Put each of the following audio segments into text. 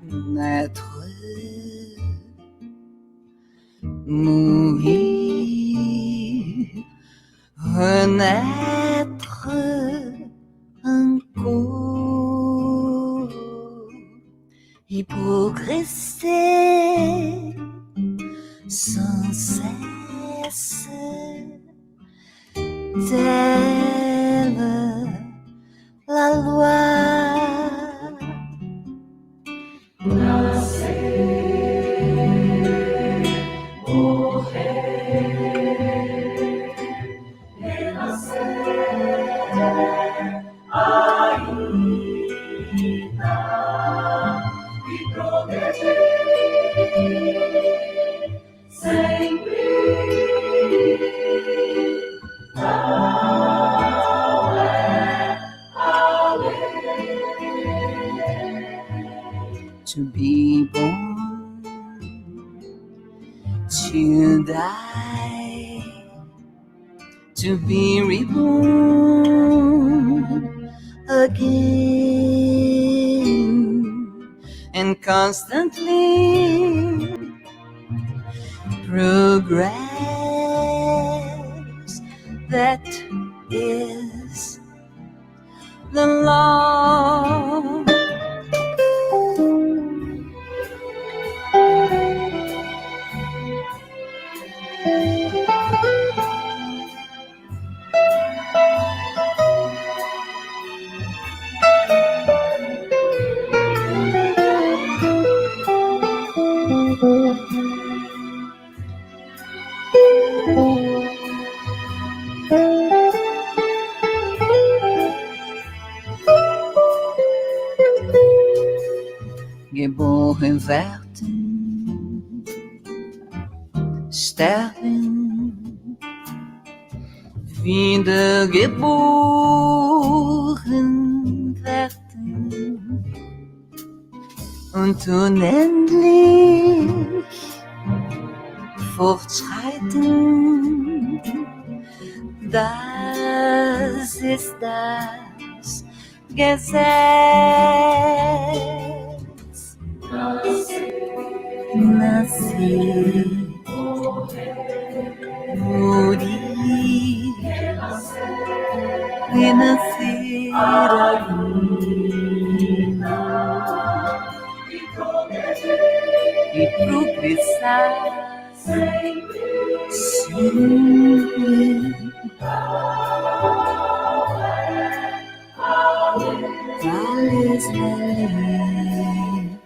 naître, mourir, renaître encore et progresser sans cesse, telle la loi. To be born, to die, to be reborn again, and constantly progress. That is the law. Geboren werden, sterben, wiedergeboren werden und unendlich fortschreiten. Das ist das Gesetz. Nascer, morir, renascer e progressar sempre. Vales valer.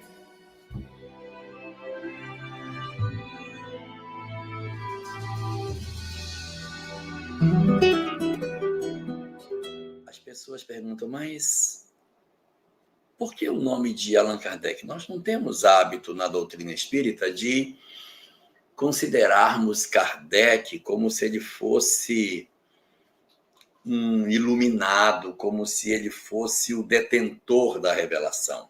As pessoas perguntam, mas por que o nome de Allan Kardec? Nós não temos hábito na doutrina espírita de considerarmos Kardec como se ele fosse um iluminado, como se ele fosse o detentor da revelação.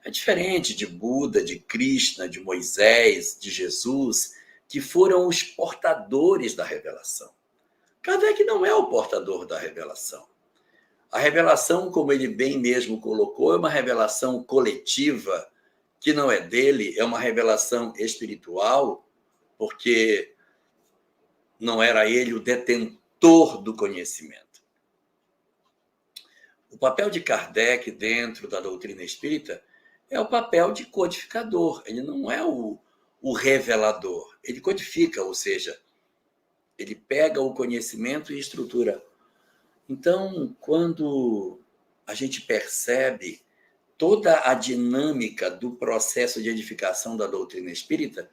É diferente de Buda, de Krishna, de Moisés, de Jesus, que foram os portadores da revelação. Kardec não é o portador da revelação. A revelação, como ele bem mesmo colocou, é uma revelação coletiva, que não é dele, é uma revelação espiritual, porque não era ele o detentor do conhecimento. O papel de Kardec dentro da doutrina espírita é o papel de codificador, ele não é o revelador, ele codifica, ou seja, ele pega o conhecimento e estrutura. Então, quando a gente percebe toda a dinâmica do processo de edificação da doutrina espírita,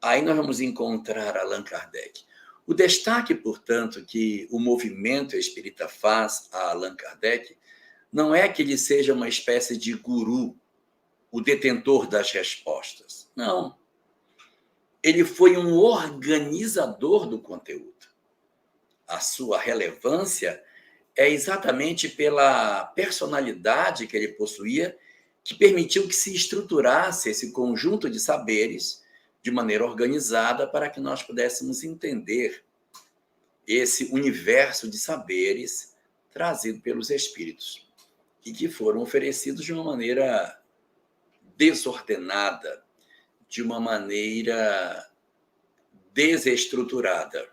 aí nós vamos encontrar Allan Kardec. O destaque, portanto, que o movimento espírita faz a Allan Kardec não é que ele seja uma espécie de guru, o detentor das respostas. Não. Ele foi um organizador do conteúdo. A sua relevância é exatamente pela personalidade que ele possuía, que permitiu que se estruturasse esse conjunto de saberes de maneira organizada para que nós pudéssemos entender esse universo de saberes trazido pelos espíritos e que foram oferecidos de uma maneira desordenada, de uma maneira desestruturada.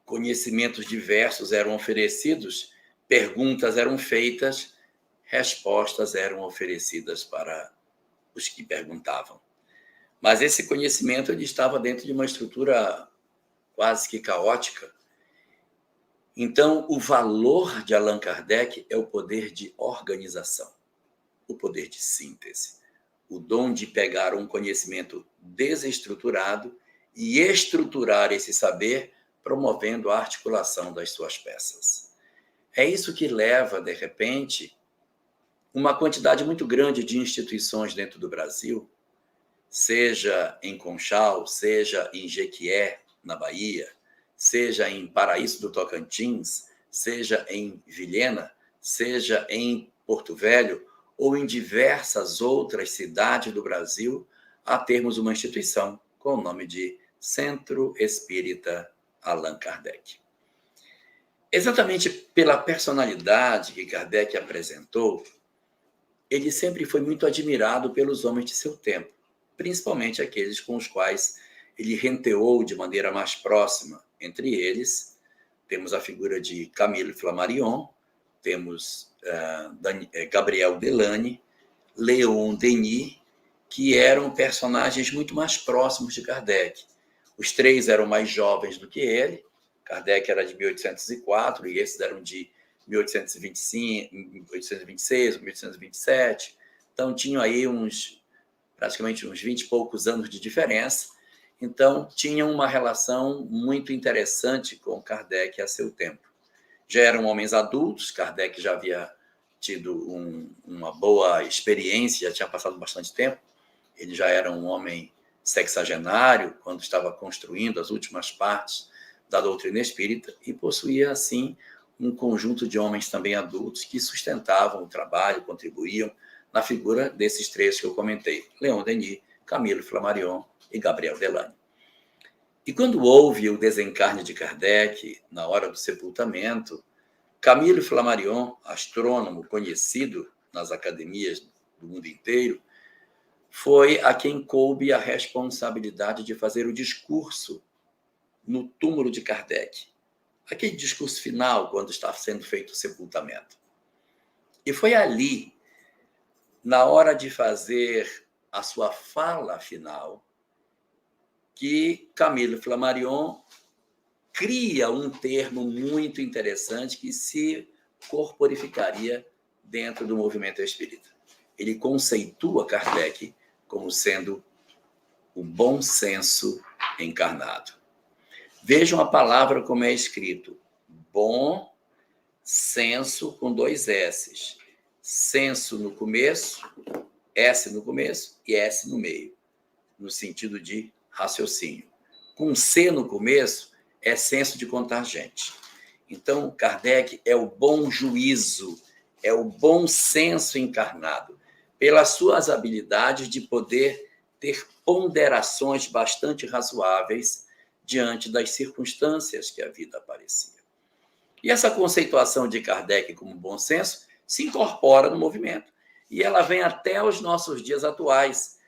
Conhecimentos diversos eram oferecidos, perguntas eram feitas, respostas eram oferecidas para os que perguntavam. Mas esse conhecimento ele estava dentro de uma estrutura quase que caótica. Então, o valor de Allan Kardec é o poder de organização, o poder de síntese, o dom de pegar um conhecimento desestruturado e estruturar esse saber, promovendo a articulação das suas peças. É isso que leva, de repente, uma quantidade muito grande de instituições dentro do Brasil, seja em Conchal, seja em Jequié, na Bahia, seja em Paraíso do Tocantins, seja em Vilhena, seja em Porto Velho, ou em diversas outras cidades do Brasil, a termos uma instituição com o nome de Centro Espírita Allan Kardec. Exatamente pela personalidade que Kardec apresentou, ele sempre foi muito admirado pelos homens de seu tempo, principalmente aqueles com os quais ele renteou de maneira mais próxima. Entre eles, temos a figura de Camille Flammarion, temos Gabriel Delany, Leon Denis, que eram personagens muito mais próximos de Kardec. Os três eram mais jovens do que ele. Kardec era de 1804 e esses eram de 1825, 1826, 1827. Então, tinham aí praticamente uns 20 e poucos anos de diferença. Então, tinham uma relação muito interessante com Kardec a seu tempo. Já eram homens adultos, Kardec já havia tido uma boa experiência, já tinha passado bastante tempo. Ele já era um homem sexagenário, quando estava construindo as últimas partes da doutrina espírita, e possuía, assim, um conjunto de homens também adultos que sustentavam o trabalho, contribuíam na figura desses três que eu comentei, Leon Denis, Camille Flammarion e Gabriel Delany. E quando houve o desencarne de Kardec, na hora do sepultamento, Camille Flammarion, astrônomo conhecido nas academias do mundo inteiro, foi a quem coube a responsabilidade de fazer o discurso no túmulo de Kardec. Aquele discurso final, quando estava sendo feito o sepultamento. E foi ali, na hora de fazer a sua fala final, que Camille Flammarion cria um termo muito interessante que se corporificaria dentro do movimento espírita. Ele conceitua Kardec como sendo o bom senso encarnado. Vejam a palavra como é escrito. Bom senso com 2 S's. Senso no começo, S no começo e S no meio, no sentido de raciocínio. Com C no começo, é senso de contar gente. Então, Kardec é o bom juízo, é o bom senso encarnado, pelas suas habilidades de poder ter ponderações bastante razoáveis diante das circunstâncias que a vida aparecia. E essa conceituação de Kardec como bom senso se incorpora no movimento. E ela vem até os nossos dias atuais.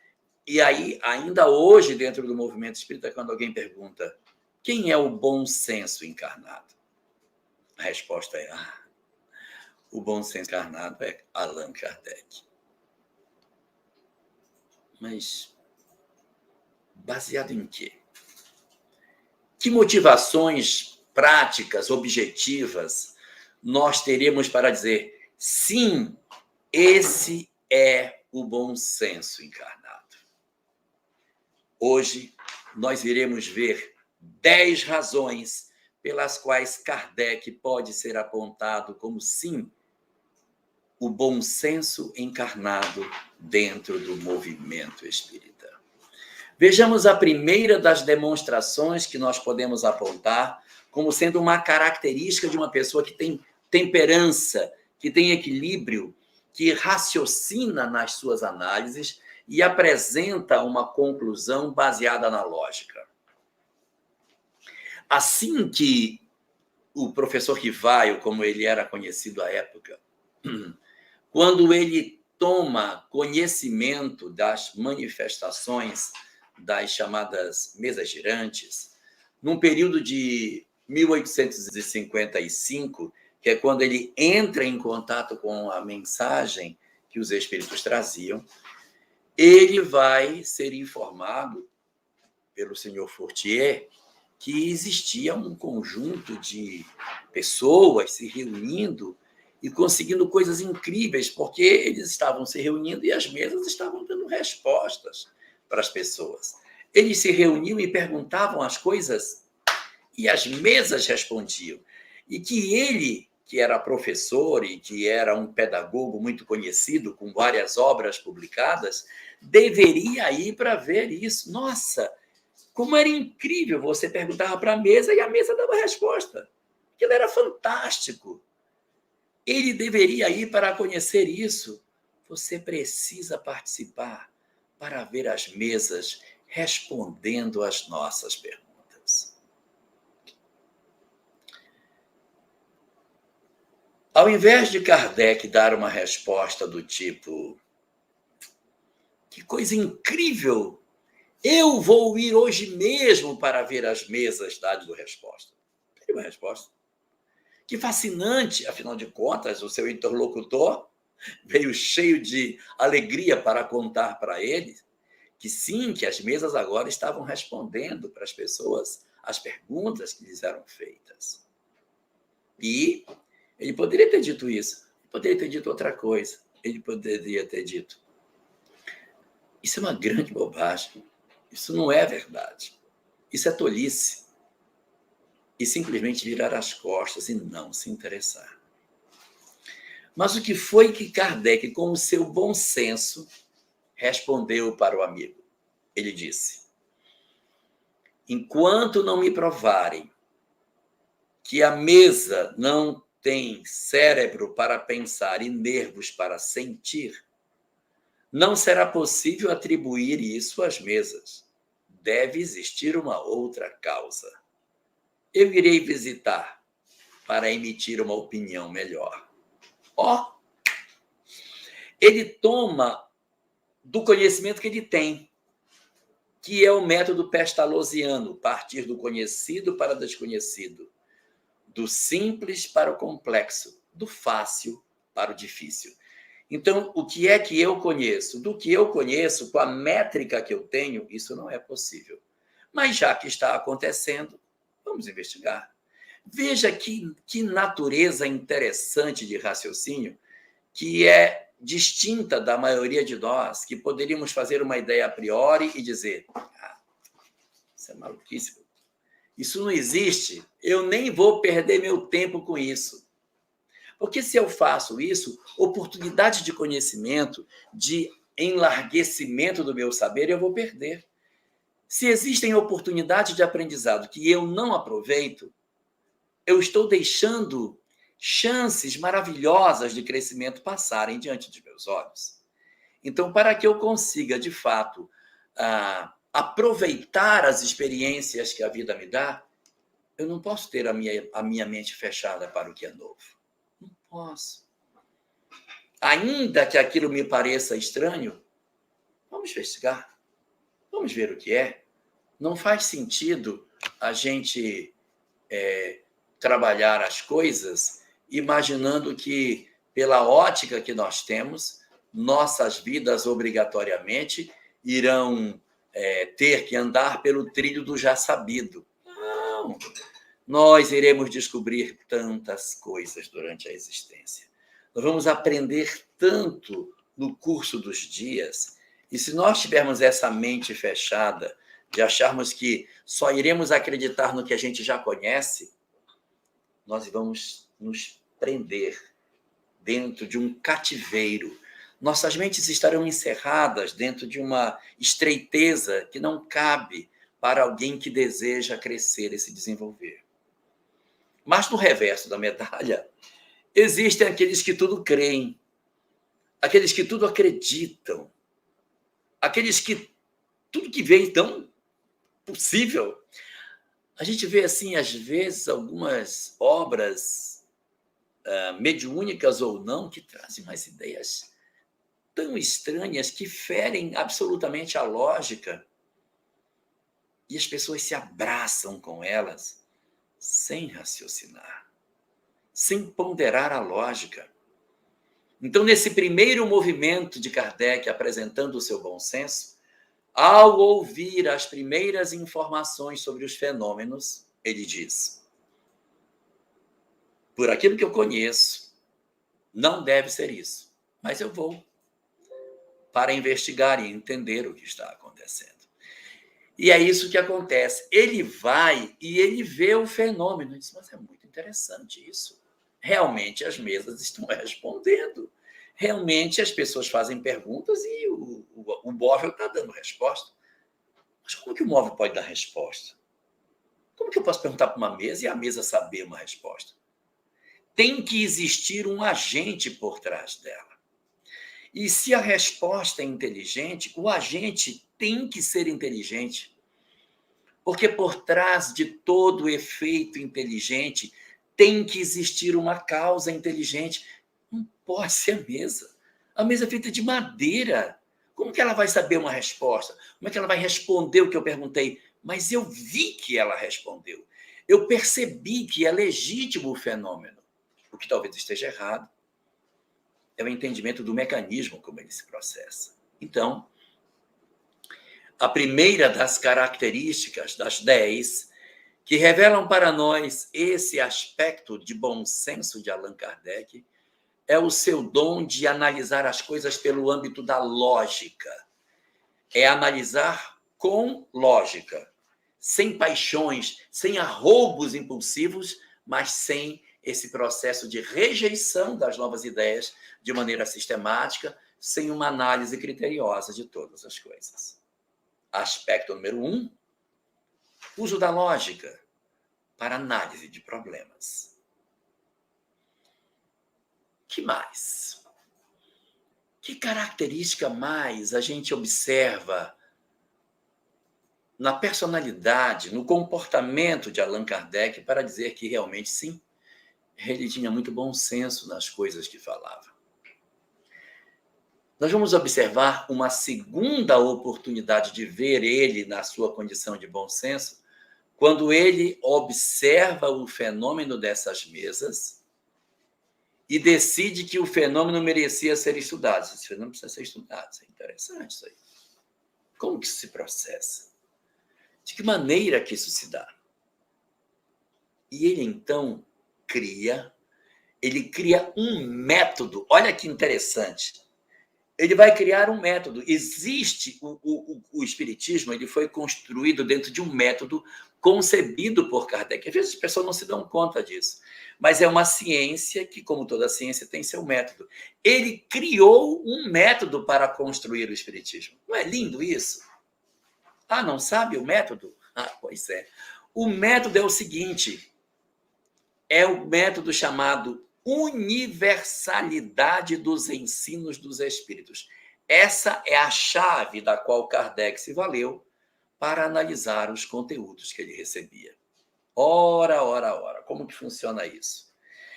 E aí, ainda hoje, dentro do movimento espírita, quando alguém pergunta quem é o bom senso encarnado? A resposta é o bom senso encarnado é Allan Kardec. Mas baseado em quê? Que motivações práticas, objetivas, nós teremos para dizer sim, esse é o bom senso encarnado? Hoje, nós iremos ver 10 razões pelas quais Kardec pode ser apontado como, sim, o bom senso encarnado dentro do movimento espírita. Vejamos a primeira das demonstrações que nós podemos apontar como sendo uma característica de uma pessoa que tem temperança, que tem equilíbrio, que raciocina nas suas análises e apresenta uma conclusão baseada na lógica. Assim que o professor Rivaio, como ele era conhecido à época, quando ele toma conhecimento das manifestações das chamadas mesas girantes num período de 1855, que é quando ele entra em contato com a mensagem que os espíritos traziam. Ele vai ser informado pelo senhor Fortier que existia um conjunto de pessoas se reunindo e conseguindo coisas incríveis, porque eles estavam se reunindo e as mesas estavam dando respostas para as pessoas. Eles se reuniam e perguntavam as coisas e as mesas respondiam. E que ele, que era professor e que era um pedagogo muito conhecido, com várias obras publicadas, deveria ir para ver isso. Nossa, como era incrível! Você perguntava para a mesa e a mesa dava resposta. Aquilo era fantástico. Ele deveria ir para conhecer isso. Você precisa participar para ver as mesas respondendo às nossas perguntas. Ao invés de Kardec dar uma resposta do tipo: que coisa incrível! Eu vou ir hoje mesmo para ver as mesas, dado resposta. Tem uma resposta. Que fascinante, afinal de contas, o seu interlocutor veio cheio de alegria para contar para ele que sim, que as mesas agora estavam respondendo para as pessoas as perguntas que lhes eram feitas. E ele poderia ter dito isso, poderia ter dito outra coisa, ele poderia ter dito: isso é uma grande bobagem, isso não é verdade, isso é tolice. E simplesmente virar as costas e não se interessar. Mas o que foi que Kardec, com o seu bom senso, respondeu para o amigo? Ele disse: enquanto não me provarem que a mesa não tem cérebro para pensar e nervos para sentir, não será possível atribuir isso às mesas. Deve existir uma outra causa. Eu irei visitar para emitir uma opinião melhor. Ele toma do conhecimento que ele tem, que é o método pestalozziano, partir do conhecido para o desconhecido, do simples para o complexo, do fácil para o difícil. Então, o que é que eu conheço? Do que eu conheço, com a métrica que eu tenho, isso não é possível. Mas já que está acontecendo, vamos investigar. Veja que natureza interessante de raciocínio, que é distinta da maioria de nós, que poderíamos fazer uma ideia a priori e dizer: isso é maluquice, isso não existe, eu nem vou perder meu tempo com isso. Porque se eu faço isso, oportunidade de conhecimento, de enlarguecimento do meu saber, eu vou perder. Se existem oportunidades de aprendizado que eu não aproveito, eu estou deixando chances maravilhosas de crescimento passarem diante dos meus olhos. Então, para que eu consiga, de fato, aproveitar as experiências que a vida me dá, eu não posso ter a minha mente fechada para o que é novo. Não posso. Ainda que aquilo me pareça estranho, vamos investigar. Vamos ver o que é. Não faz sentido a gente trabalhar as coisas imaginando que, pela ótica que nós temos, nossas vidas obrigatoriamente irão ter que andar pelo trilho do já sabido. Não. Nós iremos descobrir tantas coisas durante a existência. Nós vamos aprender tanto no curso dos dias. E se nós tivermos essa mente fechada, de acharmos que só iremos acreditar no que a gente já conhece, nós vamos nos prender dentro de um cativeiro. Nossas mentes estarão encerradas dentro de uma estreiteza que não cabe para alguém que deseja crescer e se desenvolver. Mas no reverso da medalha, existem aqueles que tudo creem, aqueles que tudo acreditam, aqueles que tudo que vê, então, possível. A gente vê, assim, às vezes, algumas obras mediúnicas ou não, que trazem umas ideias tão estranhas que ferem absolutamente a lógica. E as pessoas se abraçam com elas sem raciocinar, sem ponderar a lógica. Então, nesse primeiro movimento de Kardec apresentando o seu bom senso, ao ouvir as primeiras informações sobre os fenômenos, ele diz: por aquilo que eu conheço, não deve ser isso, mas eu vou para investigar e entender o que está acontecendo. E é isso que acontece. Ele vai e ele vê o fenômeno. Ele diz: mas é muito interessante isso. Realmente as mesas estão respondendo. Realmente as pessoas fazem perguntas e o móvel está dando resposta. Mas como que o móvel pode dar resposta? Como que eu posso perguntar para uma mesa e a mesa saber uma resposta? Tem que existir um agente por trás dela. E se a resposta é inteligente, o agente tem que ser inteligente. Porque por trás de todo efeito inteligente tem que existir uma causa inteligente. Não pode ser a mesa. A mesa é feita de madeira. Como que ela vai saber uma resposta? Como é que ela vai responder o que eu perguntei? Mas eu vi que ela respondeu. Eu percebi que é legítimo o fenômeno. O que talvez esteja errado é o entendimento do mecanismo como ele se processa. Então, a primeira das características, das 10, que revelam para nós esse aspecto de bom senso de Allan Kardec, é o seu dom de analisar as coisas pelo âmbito da lógica. É analisar com lógica, sem paixões, sem arroubos impulsivos, mas sem esse processo de rejeição das novas ideias de maneira sistemática, sem uma análise criteriosa de todas as coisas. Aspecto número 1, uso da lógica para análise de problemas. Que mais? Que característica mais a gente observa na personalidade, no comportamento de Allan Kardec para dizer que realmente, sim, ele tinha muito bom senso nas coisas que falava? Nós vamos observar uma segunda oportunidade de ver ele na sua condição de bom senso, quando ele observa o fenômeno dessas mesas e decide que o fenômeno merecia ser estudado. Esse fenômeno precisa ser estudado. Isso é interessante, isso aí. Como que isso se processa? De que maneira que isso se dá? E ele, então, cria um método. Olha que interessante. Ele vai criar um método. Existe o espiritismo, ele foi construído dentro de um método concebido por Kardec. Às vezes as pessoas não se dão conta disso, mas é uma ciência que, como toda ciência, tem seu método. Ele criou um método para construir o espiritismo. Não é lindo isso? Ah, não sabe o método? Ah, pois é. O método é o seguinte, é o método chamado universalidade dos ensinos dos espíritos. Essa é a chave da qual Kardec se valeu para analisar os conteúdos que ele recebia. Ora, como que funciona isso?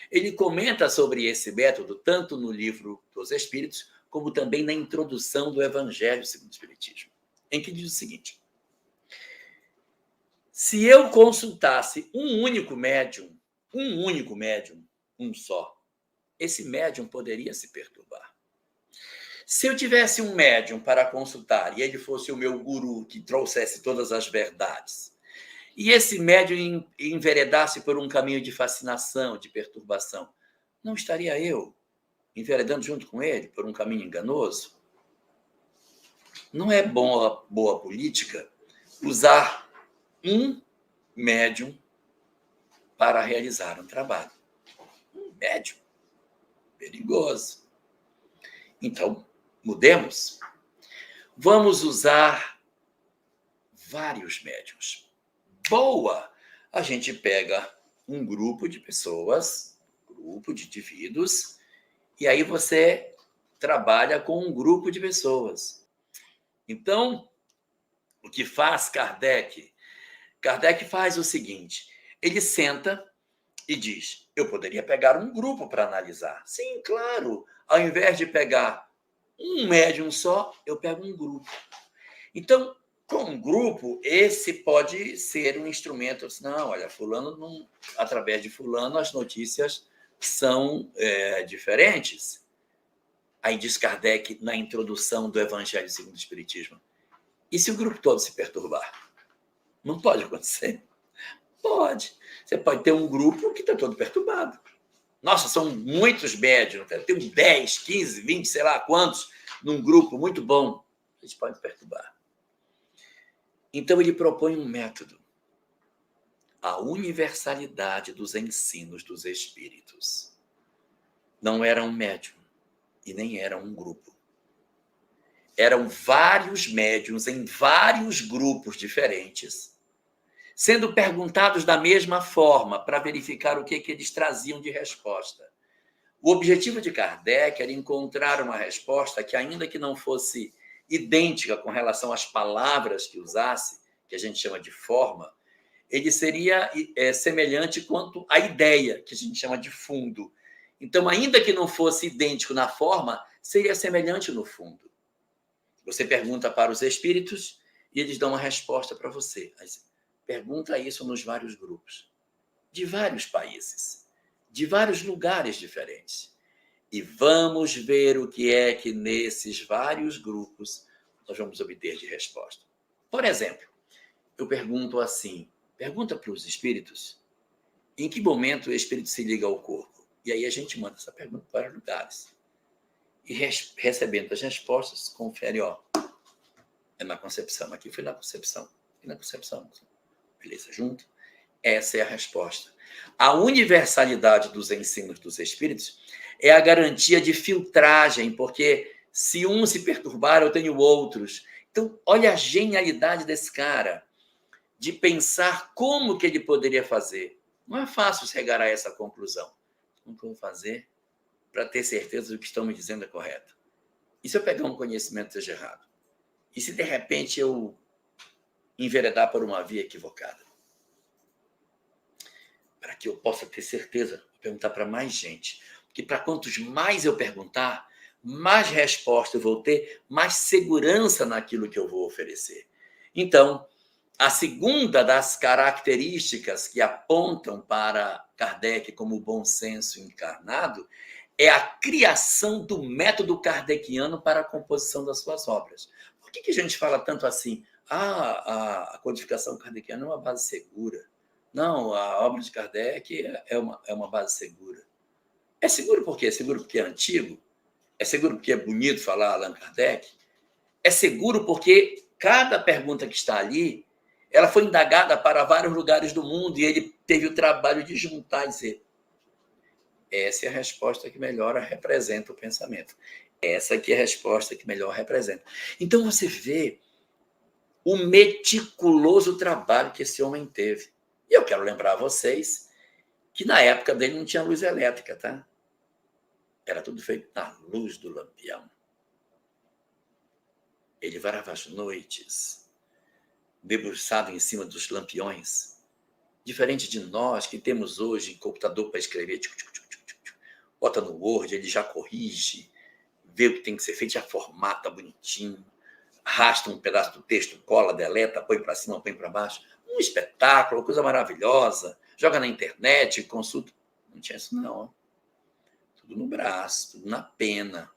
Ele comenta sobre esse método tanto no livro dos Espíritos, como também na introdução do Evangelho segundo o Espiritismo, em que diz o seguinte: se eu consultasse um único médium, um só, esse médium poderia se perturbar. Se eu tivesse um médium para consultar e ele fosse o meu guru que trouxesse todas as verdades, e esse médium enveredasse por um caminho de fascinação, de perturbação, não estaria eu enveredando junto com ele por um caminho enganoso? Não é boa política usar um médium para realizar um trabalho. Um médium perigoso. Então, mudemos. Vamos usar vários médiuns. Boa! A gente pega um grupo de pessoas, grupo de indivíduos, e aí você trabalha com um grupo de pessoas. Então, o que faz Kardec? Kardec faz o seguinte, ele senta e diz, eu poderia pegar um grupo para analisar. Sim, claro, ao invés de pegar Um médium só, eu pego um grupo. Então, com um grupo, esse pode ser um instrumento. Não, olha, fulano não, através de fulano as notícias são diferentes. Aí diz Kardec na introdução do Evangelho segundo o Espiritismo. E se o grupo todo se perturbar? Não pode acontecer. Pode. Você pode ter um grupo que está todo perturbado. Nossa, são muitos médiums. Tem 10, 15, 20, sei lá quantos, num grupo muito bom. Eles podem perturbar. Então, ele propõe um método. A universalidade dos ensinos dos espíritos. Não era um médium e nem era um grupo. Eram vários médiuns em vários grupos diferentes, sendo perguntados da mesma forma para verificar o que eles traziam de resposta. O objetivo de Kardec era encontrar uma resposta que, ainda que não fosse idêntica com relação às palavras que usasse, que a gente chama de forma, ele seria semelhante quanto à ideia, que a gente chama de fundo. Então, ainda que não fosse idêntico na forma, seria semelhante no fundo. Você pergunta para os espíritos e eles dão uma resposta para você. Pergunta isso nos vários grupos, de vários países, de vários lugares diferentes. E vamos ver o que é que nesses vários grupos nós vamos obter de resposta. Por exemplo, eu pergunto assim, pergunta para os espíritos, em que momento o espírito se liga ao corpo? E aí a gente manda essa pergunta para lugares. E recebendo as respostas, confere, é na concepção, aqui foi na concepção, e na concepção. Beleza, junto? Essa é a resposta. A universalidade dos ensinos dos espíritos é a garantia de filtragem, porque se um se perturbar, eu tenho outros. Então, olha a genialidade desse cara de pensar como que ele poderia fazer. Não é fácil chegar a essa conclusão. Como que eu vou fazer para ter certeza do que estão me dizendo é correto? E se eu pegar um conhecimento que seja errado? E se, de repente, eu enveredar por uma via equivocada? Para que eu possa ter certeza, perguntar para mais gente. Porque para quantos mais eu perguntar, mais resposta eu vou ter, mais segurança naquilo que eu vou oferecer. Então, a segunda das características que apontam para Kardec como o bom senso encarnado é a criação do método kardeciano para a composição das suas obras. Por que a gente fala tanto assim? A codificação kardeciana é uma base segura. Não, a obra de Kardec é uma base segura. É seguro por quê? É seguro porque é antigo? É seguro porque é bonito falar Allan Kardec? É seguro porque cada pergunta que está ali, ela foi indagada para vários lugares do mundo e ele teve o trabalho de juntar e dizer: essa é a resposta que melhor representa o pensamento. Essa aqui é a resposta que melhor representa. Então você vê o meticuloso trabalho que esse homem teve. E eu quero lembrar a vocês que na época dele não tinha luz elétrica, tá? Era tudo feito na luz do lampião. Ele varava as noites, debruçado em cima dos lampiões. Diferente de nós, que temos hoje computador para escrever, bota no Word, ele já corrige, vê o que tem que ser feito, já formata bonitinho, arrasta um pedaço do texto, cola, deleta, põe para cima, põe para baixo. Um espetáculo, coisa maravilhosa. Joga na internet, consulta. Não tinha isso, não. Tudo no braço, tudo na pena,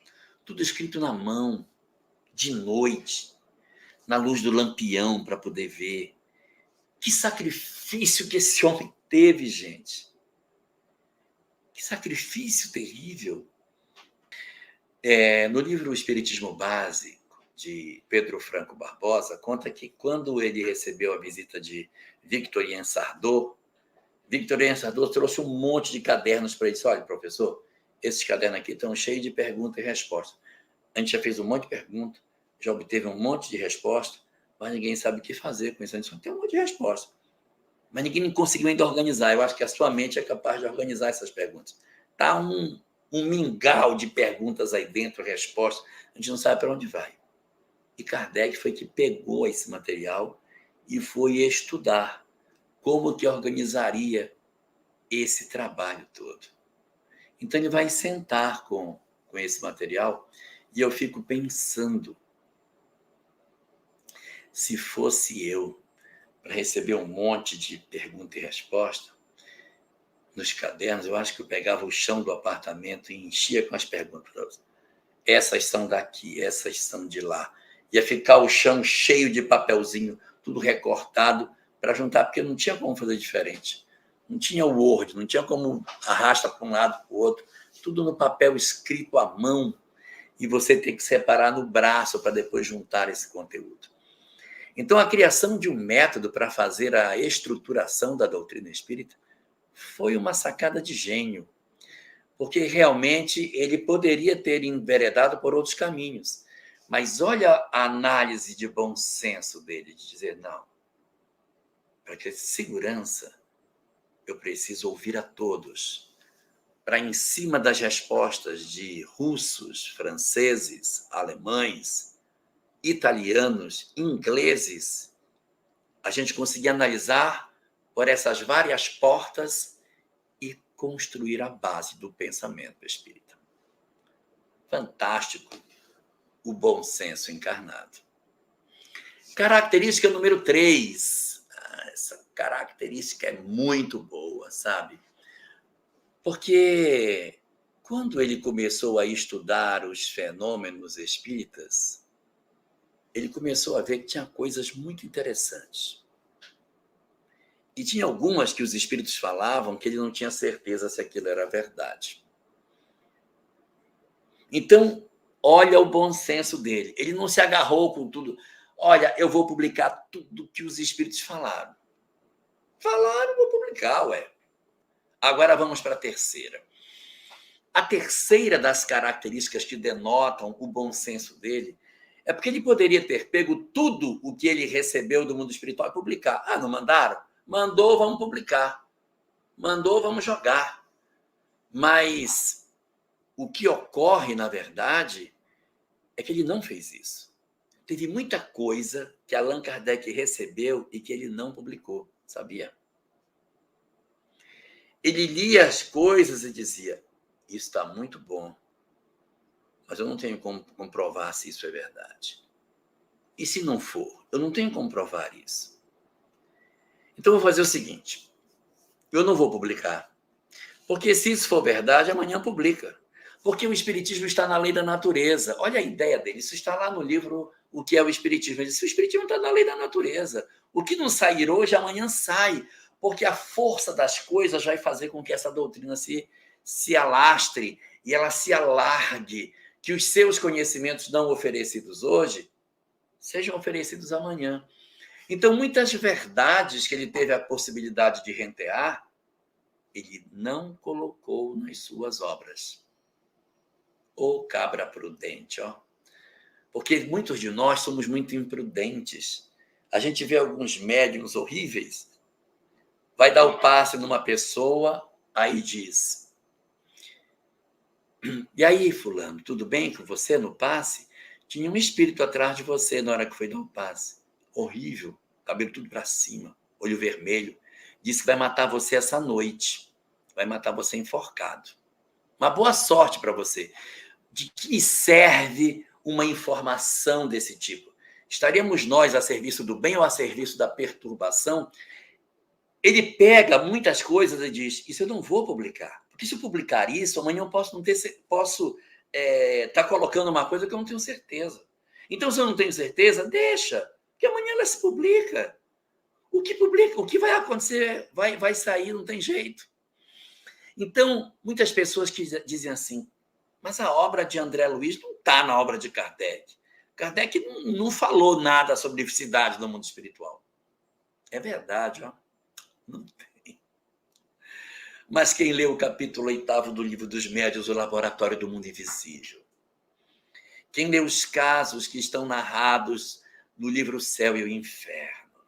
tudo escrito na mão, de noite, na luz do lampião para poder ver. Que sacrifício que esse homem teve, gente. Que sacrifício terrível. No livro O Espiritismo Básico, de Pedro Franco Barbosa, conta que quando ele recebeu a visita de Victorien Sardou trouxe um monte de cadernos para ele. Disse: olha, professor, esses cadernos aqui estão cheios de pergunta e resposta. A gente já fez um monte de pergunta, já obteve um monte de resposta, mas ninguém sabe o que fazer com isso. A gente só tem um monte de resposta. Mas ninguém conseguiu ainda organizar. Eu acho que a sua mente é capaz de organizar essas perguntas. Está um mingau de perguntas aí dentro, respostas. A gente não sabe para onde vai. E Kardec foi que pegou esse material e foi estudar como que organizaria esse trabalho todo. Então, ele vai sentar com esse material E eu fico pensando, se fosse eu, para receber um monte de pergunta e resposta nos cadernos, eu acho que eu pegava o chão do apartamento e enchia com as perguntas. Essas são daqui, essas são de lá. Ia ficar o chão cheio de papelzinho, tudo recortado, para juntar, porque não tinha como fazer diferente. Não tinha Word, não tinha como arrasta para um lado para o outro. Tudo no papel escrito à mão. E você tem que separar no braço para depois juntar esse conteúdo. Então, a criação de um método para fazer a estruturação da doutrina espírita foi uma sacada de gênio, porque realmente ele poderia ter enveredado por outros caminhos. Mas olha a análise de bom senso dele, de dizer, não, para ter segurança, eu preciso ouvir a todos, para em cima das respostas de russos, franceses, alemães, italianos, ingleses, a gente conseguir analisar por essas várias portas e construir a base do pensamento espírita. Fantástico o bom senso encarnado. Característica número 3. Essa característica é muito boa, sabe? Porque quando ele começou a estudar os fenômenos espíritas, ele começou a ver que tinha coisas muito interessantes. E tinha algumas que os espíritos falavam que ele não tinha certeza se aquilo era verdade. Então, olha o bom senso dele. Ele não se agarrou com tudo. Olha, eu vou publicar tudo que os espíritos falaram. Falaram, vou publicar, ué. Agora vamos para a terceira. A terceira das características que denotam o bom senso dele é porque ele poderia ter pego tudo o que ele recebeu do mundo espiritual e publicar. Ah, não mandaram? Mandou, vamos publicar. Mandou, vamos jogar. Mas o que ocorre, na verdade, é que ele não fez isso. Teve muita coisa que Allan Kardec recebeu e que ele não publicou, sabia? Ele lia as coisas e dizia, isso está muito bom, mas eu não tenho como comprovar se isso é verdade. E se não for? Eu não tenho como provar isso. Então, eu vou fazer o seguinte, eu não vou publicar, porque se isso for verdade, amanhã publica. Porque o Espiritismo está na lei da natureza. Olha a ideia dele, isso está lá no livro O que é o Espiritismo. Ele disse, o Espiritismo está na lei da natureza. O que não sair hoje, amanhã sai. Porque a força das coisas vai fazer com que essa doutrina se alastre e ela se alargue, que os seus conhecimentos não oferecidos hoje sejam oferecidos amanhã. Então, muitas verdades que ele teve a possibilidade de rentear, ele não colocou nas suas obras. Ô cabra prudente, ó. Porque muitos de nós somos muito imprudentes. A gente vê alguns médiuns horríveis, vai dar o passe numa pessoa, aí diz, e aí, fulano, tudo bem com você no passe? Tinha um espírito atrás de você na hora que foi dar o passe. Horrível, cabelo tudo para cima, olho vermelho. Disse que vai matar você essa noite. Vai matar você enforcado. Uma boa sorte para você. De que serve uma informação desse tipo? Estaríamos nós a serviço do bem ou a serviço da perturbação? Ele pega muitas coisas e diz, isso eu não vou publicar. Porque se eu publicar isso, amanhã eu posso estar colocando uma coisa que eu não tenho certeza. Então, se eu não tenho certeza, deixa, que amanhã ela se publica. O que vai acontecer, vai sair, não tem jeito. Então, muitas pessoas que dizem assim, mas a obra de André Luiz não está na obra de Kardec. Kardec não falou nada sobre felicidade no mundo espiritual. É verdade, ó. Não tem. Mas quem lê o capítulo 8º do Livro dos Médiuns, O Laboratório do Mundo Invisível, quem lê os casos que estão narrados no livro Céu e o Inferno,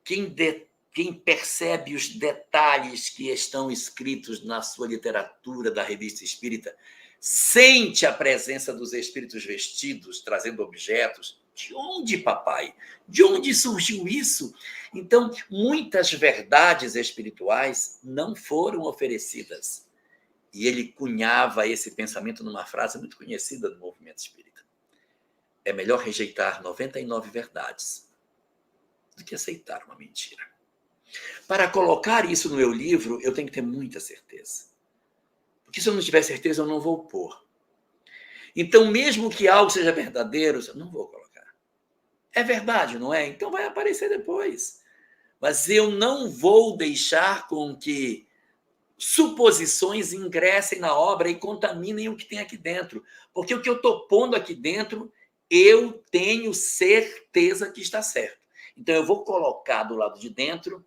quem percebe os detalhes que estão escritos na sua literatura da Revista Espírita, sente a presença dos espíritos vestidos, trazendo objetos. De onde, papai? De onde surgiu isso? Então, muitas verdades espirituais não foram oferecidas. E ele cunhava esse pensamento numa frase muito conhecida do movimento espírita. É melhor rejeitar 99 verdades do que aceitar uma mentira. Para colocar isso no meu livro, eu tenho que ter muita certeza. Porque se eu não tiver certeza, eu não vou pôr. Então, mesmo que algo seja verdadeiro, eu não vou colocar. É verdade, não é? Então vai aparecer depois. Mas eu não vou deixar com que suposições ingressem na obra e contaminem o que tem aqui dentro. Porque o que eu estou pondo aqui dentro, eu tenho certeza que está certo. Então, eu vou colocar do lado de dentro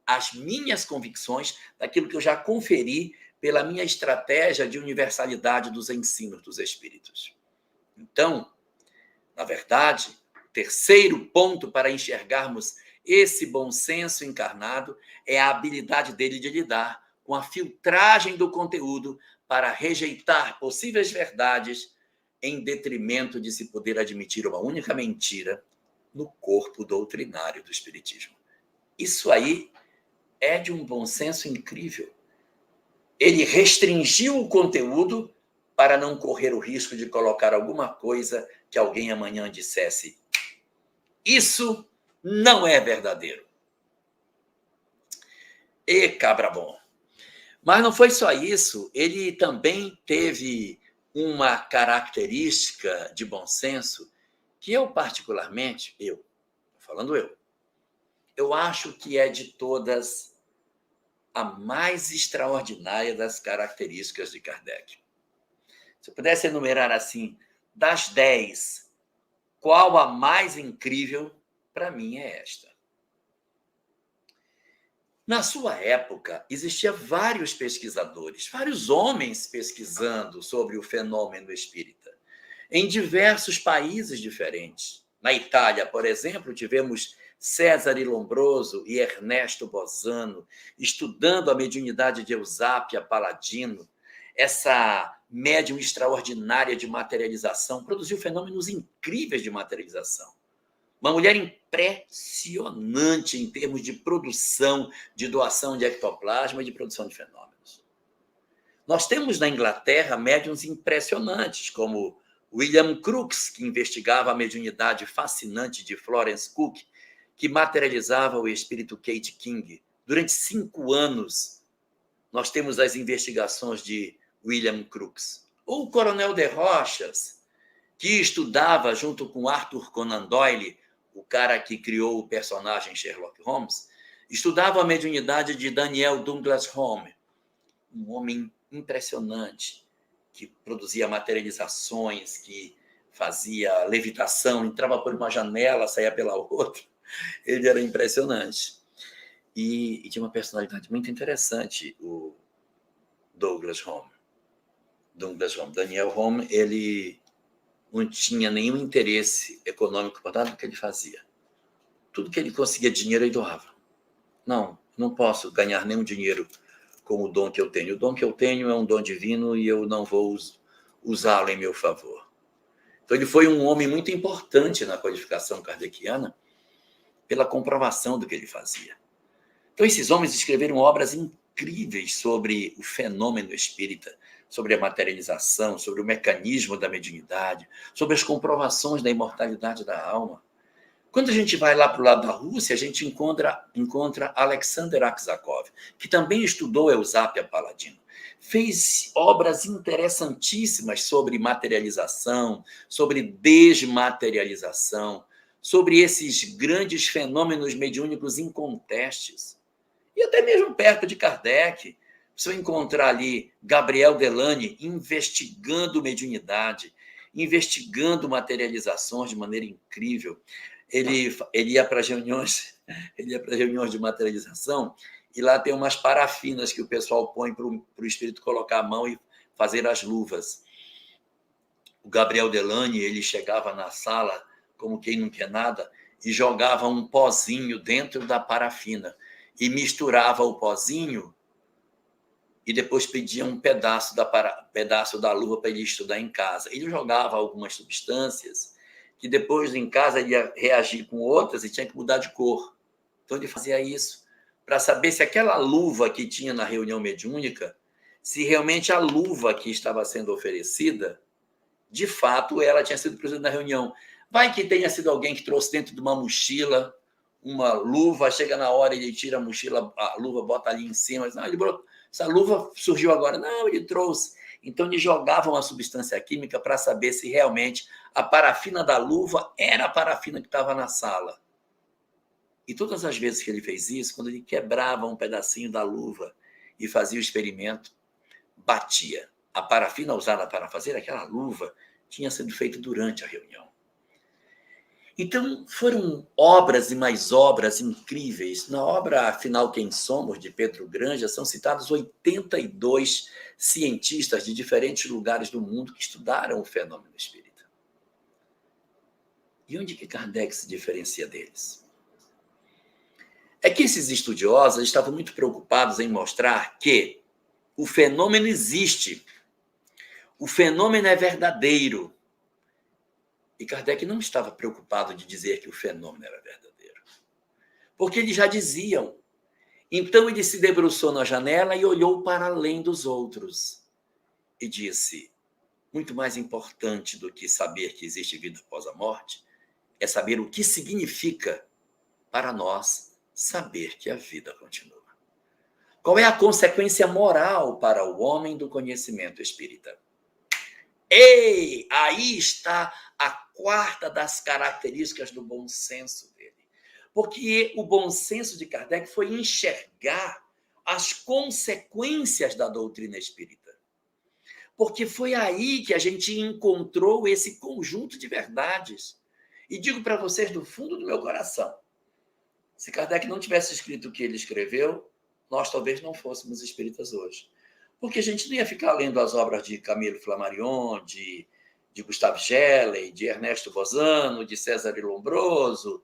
as minhas convicções daquilo que eu já conferi pela minha estratégia de universalidade dos ensinos dos espíritos. Então, na verdade, o terceiro ponto para enxergarmos esse bom senso encarnado é a habilidade dele de lidar com a filtragem do conteúdo para rejeitar possíveis verdades em detrimento de se poder admitir uma única mentira no corpo doutrinário do Espiritismo. Isso aí é de um bom senso incrível. Ele restringiu o conteúdo para não correr o risco de colocar alguma coisa que alguém amanhã dissesse: isso não é verdadeiro. E cabra bom. Mas não foi só isso, ele também teve uma característica de bom senso que eu particularmente, eu acho que é de todas a mais extraordinária das características de Kardec. Se eu pudesse enumerar assim, das 10, qual a mais incrível, para mim é esta. Na sua época, existia vários pesquisadores, vários homens pesquisando sobre o fenômeno espírita, em diversos países diferentes. Na Itália, por exemplo, tivemos César Lombroso e Ernesto Bosano estudando a mediunidade de Eusápia Paladino. Essa médium extraordinária de materialização produziu fenômenos incríveis de materialização. Uma mulher impressionante em termos de produção, de doação de ectoplasma e de produção de fenômenos. Nós temos na Inglaterra médiuns impressionantes, como William Crookes, que investigava a mediunidade fascinante de Florence Cook, que materializava o espírito Kate King. Durante 5 anos, nós temos as investigações de William Crookes. Ou o Coronel de Rochas, que estudava junto com Arthur Conan Doyle, o cara que criou o personagem Sherlock Holmes, estudava a mediunidade de Daniel Douglas Home, um homem impressionante, que produzia materializações, que fazia levitação, entrava por uma janela, saía pela outra. Ele era impressionante. E tinha uma personalidade muito interessante, o Douglas Home. Daniel Home, ele não tinha nenhum interesse econômico para nada do que ele fazia. Tudo que ele conseguia dinheiro, ele doava. Não posso ganhar nenhum dinheiro com o dom que eu tenho. O dom que eu tenho é um dom divino e eu não vou usá-lo em meu favor. Então, ele foi um homem muito importante na codificação kardeciana pela comprovação do que ele fazia. Então, esses homens escreveram obras incríveis sobre o fenômeno espírita, sobre a materialização, sobre o mecanismo da mediunidade, sobre as comprovações da imortalidade da alma. Quando a gente vai lá para o lado da Rússia, a gente encontra Alexander Aksakov, que também estudou Eusápia Paladino. Fez obras interessantíssimas sobre materialização, sobre desmaterialização, sobre esses grandes fenômenos mediúnicos incontestes. E até mesmo perto de Kardec, você vai encontrar ali Gabriel Delany investigando mediunidade, investigando materializações de maneira incrível. Ele ia para as reuniões de materialização e lá tem umas parafinas que o pessoal põe para o espírito colocar a mão e fazer as luvas. O Gabriel Delany, ele chegava na sala como quem não quer nada e jogava um pozinho dentro da parafina e misturava o pozinho e depois pedia um pedaço da luva para ele estudar em casa. Ele jogava algumas substâncias que depois em casa ele ia reagir com outras e tinha que mudar de cor. Então ele fazia isso para saber se aquela luva que tinha na reunião mediúnica se realmente a luva que estava sendo oferecida, de fato, ela tinha sido presente na reunião. Vai que tenha sido alguém que trouxe dentro de uma mochila uma luva, chega na hora, ele tira a mochila, a luva bota ali em cima, não, essa luva surgiu agora. Não, ele trouxe. Então, eles jogavam a substância química para saber se realmente a parafina da luva era a parafina que estava na sala. E todas as vezes que ele fez isso, quando ele quebrava um pedacinho da luva e fazia o experimento, batia. A parafina usada para fazer aquela luva tinha sido feita durante a reunião. Então, foram obras e mais obras incríveis. Na obra Afinal Quem Somos, de Pedro Granja, são citados 82 cientistas de diferentes lugares do mundo que estudaram o fenômeno espírita. E onde que Kardec se diferencia deles? É que esses estudiosos estavam muito preocupados em mostrar que o fenômeno existe, o fenômeno é verdadeiro. E Kardec não estava preocupado de dizer que o fenômeno era verdadeiro, porque eles já diziam. Então ele se debruçou na janela e olhou para além dos outros e disse: muito mais importante do que saber que existe vida após a morte é saber o que significa para nós saber que a vida continua. Qual é a consequência moral para o homem do conhecimento espírita? Ei, aí está a quarta das características do bom senso dele. Porque o bom senso de Kardec foi enxergar as consequências da doutrina espírita. Porque foi aí que a gente encontrou esse conjunto de verdades. E digo para vocês do fundo do meu coração, se Kardec não tivesse escrito o que ele escreveu, nós talvez não fôssemos espíritas hoje. Porque a gente não ia ficar lendo as obras de Camilo Flammarion, de Gustave Gelley, de Ernesto Bozano, de César Lombroso,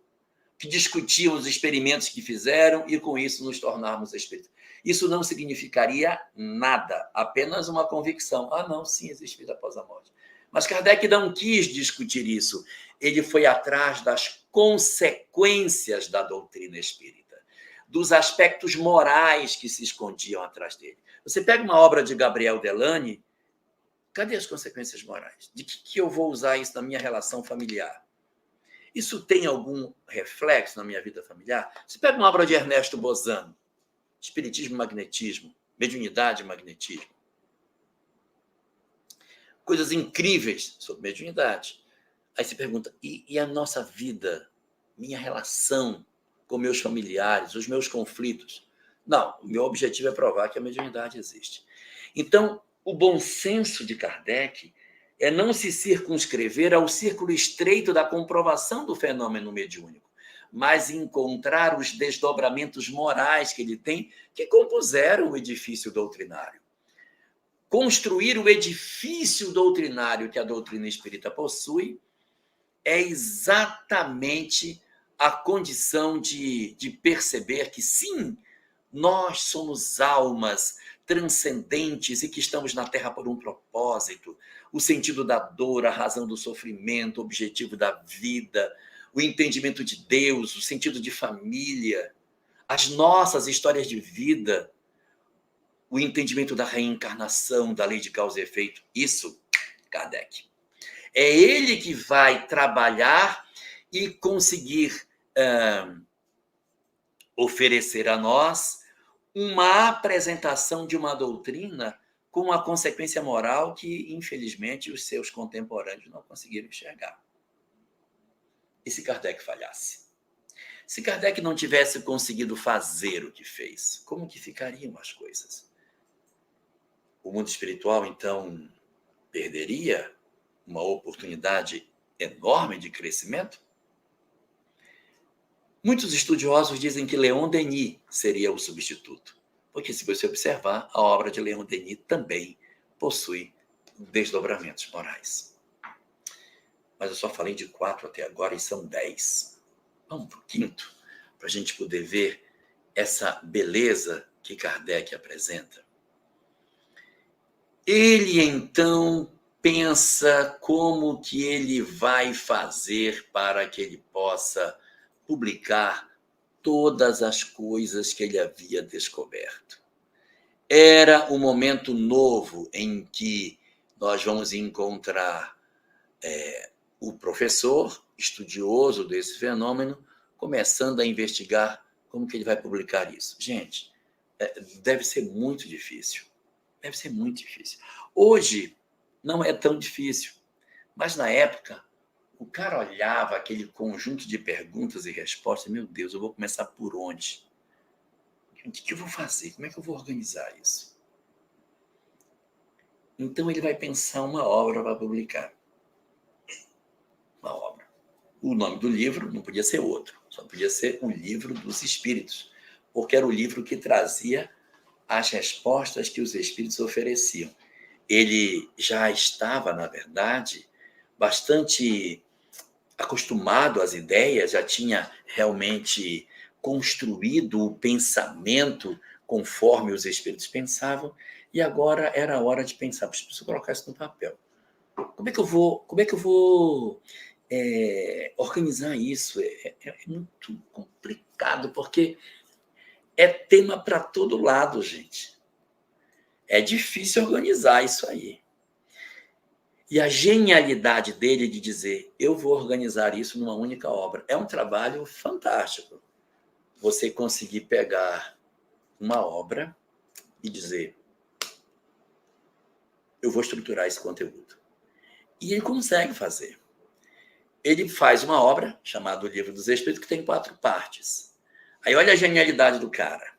que discutiam os experimentos que fizeram e, com isso, nos tornarmos espíritas. Isso não significaria nada, apenas uma convicção. Ah, não, sim, existe vida após a morte. Mas Kardec não quis discutir isso. Ele foi atrás das consequências da doutrina espírita, dos aspectos morais que se escondiam atrás dele. Você pega uma obra de Gabriel Delany, cadê as consequências morais? De que eu vou usar isso na minha relação familiar? Isso tem algum reflexo na minha vida familiar? Você pega uma obra de Ernesto Bozano, Espiritismo e Magnetismo, Mediunidade e Magnetismo. Coisas incríveis sobre mediunidade. Aí você pergunta, e a nossa vida, minha relação com meus familiares, os meus conflitos? Não, o meu objetivo é provar que a mediunidade existe. Então, o bom senso de Kardec é não se circunscrever ao círculo estreito da comprovação do fenômeno mediúnico, mas encontrar os desdobramentos morais que ele tem, que compuseram o edifício doutrinário. Construir o edifício doutrinário que a doutrina espírita possui é exatamente a condição de perceber que, sim, nós somos almas transcendentes e que estamos na Terra por um propósito. O sentido da dor, a razão do sofrimento, o objetivo da vida, o entendimento de Deus, o sentido de família, as nossas histórias de vida, o entendimento da reencarnação, da lei de causa e efeito. Isso, Kardec. É ele que vai trabalhar e conseguir oferecer a nós uma apresentação de uma doutrina com uma consequência moral que, infelizmente, os seus contemporâneos não conseguiram enxergar. E se Kardec falhasse? Se Kardec não tivesse conseguido fazer o que fez, como que ficariam as coisas? O mundo espiritual, então, perderia uma oportunidade enorme de crescimento? Muitos estudiosos dizem que Leon Denis seria o substituto, porque, se você observar, a obra de Leon Denis também possui desdobramentos morais. Mas eu só falei de 4 até agora e são 10. Vamos para o 5º, para a gente poder ver essa beleza que Kardec apresenta. Ele, então, pensa como que ele vai fazer para que ele possa publicar todas as coisas que ele havia descoberto. era um momento novo em que nós vamos encontrar o professor estudioso desse fenômeno começando a investigar como que ele vai publicar isso. Gente, deve ser muito difícil. Deve ser muito difícil. Hoje não é tão difícil, mas na época o cara olhava aquele conjunto de perguntas e respostas, meu Deus, eu vou começar por onde? O que eu vou fazer? Como é que eu vou organizar isso? Então ele vai pensar uma obra para publicar. Uma obra. O nome do livro não podia ser outro, só podia ser o Livro dos Espíritos, porque era o livro que trazia as respostas que os espíritos ofereciam. Ele já estava, na verdade, bastante acostumado às ideias, já tinha realmente construído o pensamento conforme os espíritos pensavam, e agora era a hora de pensar, preciso colocar isso no papel. Como é que eu vou organizar isso? É muito complicado, porque é tema para todo lado, gente. É difícil organizar isso aí. E a genialidade dele de dizer, eu vou organizar isso numa única obra, é um trabalho fantástico. Você conseguir pegar uma obra e dizer, eu vou estruturar esse conteúdo. E ele consegue fazer. Ele faz uma obra chamada O Livro dos Espíritos, que tem 4 partes. Aí olha a genialidade do cara.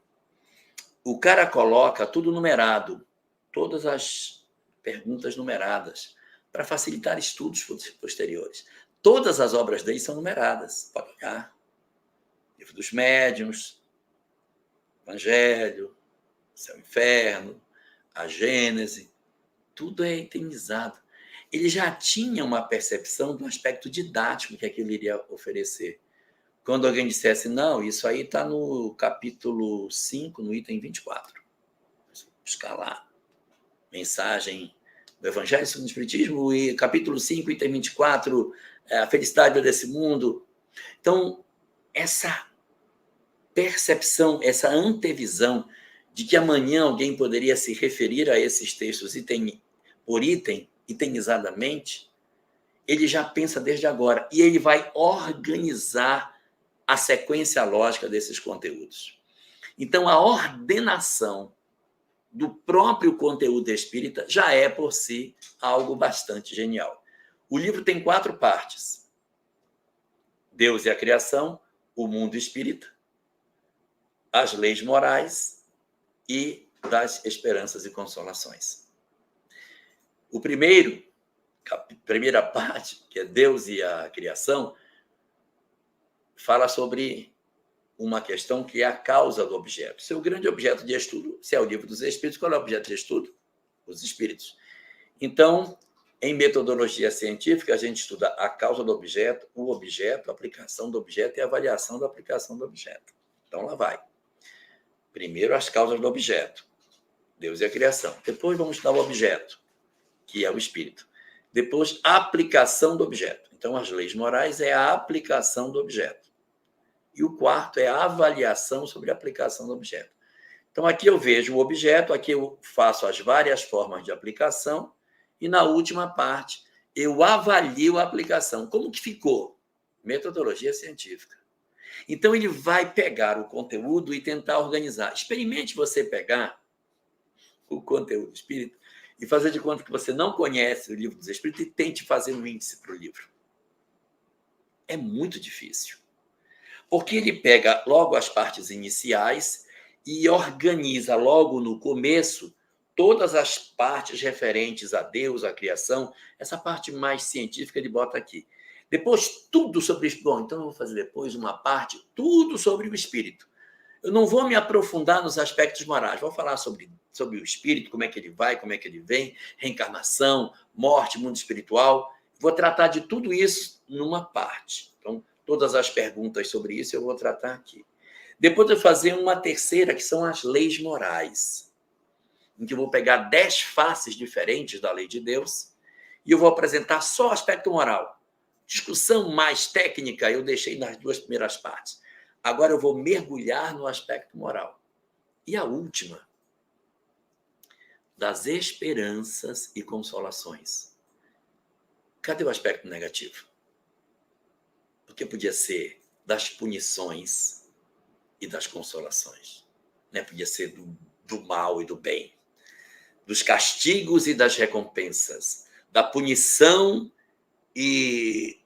O cara coloca tudo numerado, todas as perguntas numeradas, para facilitar estudos posteriores. Todas as obras dele são numeradas, pode olhar. Livro dos Médiuns, Evangelho, Céu e Inferno, a Gênese, tudo é itemizado. Ele já tinha uma percepção do aspecto didático que aquilo iria oferecer. Quando alguém dissesse, não, isso aí está no capítulo 5, no item 24. Buscar lá. Mensagem do Evangelho segundo o Espiritismo, e capítulo 5, item 24, a felicidade desse mundo. Então, essa percepção, essa antevisão de que amanhã alguém poderia se referir a esses textos item por item, itemizadamente, ele já pensa desde agora. E ele vai organizar a sequência lógica desses conteúdos. Então, a ordenação do próprio conteúdo espírita já é, por si, algo bastante genial. O livro tem 4 partes. Deus e a criação, o mundo espírita, as leis morais e das esperanças e consolações. O primeira parte, que é Deus e a criação, fala sobre uma questão que é a causa do objeto. Seu grande objeto de estudo, se é o Livro dos Espíritos, qual é o objeto de estudo? Os espíritos. Então, em metodologia científica, a gente estuda a causa do objeto, o objeto, a aplicação do objeto e a avaliação da aplicação do objeto. Então, lá vai. Primeiro, as causas do objeto. Deus e a criação. Depois, vamos estudar o objeto, que é o espírito. Depois, a aplicação do objeto. Então, as leis morais é a aplicação do objeto. E o quarto é a avaliação sobre a aplicação do objeto. Então, aqui eu vejo o objeto, aqui eu faço as várias formas de aplicação, e na última parte, eu avalio a aplicação. Como que ficou? Metodologia científica. Então, ele vai pegar o conteúdo e tentar organizar. Experimente você pegar o conteúdo espírita e fazer de conta que você não conhece o Livro dos Espíritos e tente fazer um índice para o livro. É muito difícil. Porque ele pega logo as partes iniciais e organiza logo no começo todas as partes referentes a Deus, à criação. Essa parte mais científica ele bota aqui. Depois, tudo sobre isso. Bom, então eu vou fazer depois uma parte, tudo sobre o espírito. Eu não vou me aprofundar nos aspectos morais. Vou falar sobre o espírito, como é que ele vai, como é que ele vem, reencarnação, morte, mundo espiritual. Vou tratar de tudo isso numa parte. Então, todas as perguntas sobre isso eu vou tratar aqui. Depois eu vou fazer uma terceira, que são as leis morais, em que eu vou pegar 10 faces diferentes da lei de Deus e eu vou apresentar só o aspecto moral. Discussão mais técnica eu deixei nas 2 primeiras partes. Agora eu vou mergulhar no aspecto moral. E a última das esperanças e consolações. Cadê o aspecto negativo? Porque podia ser das punições e das consolações. Né? Podia ser do mal e do bem, dos castigos e das recompensas, da punição e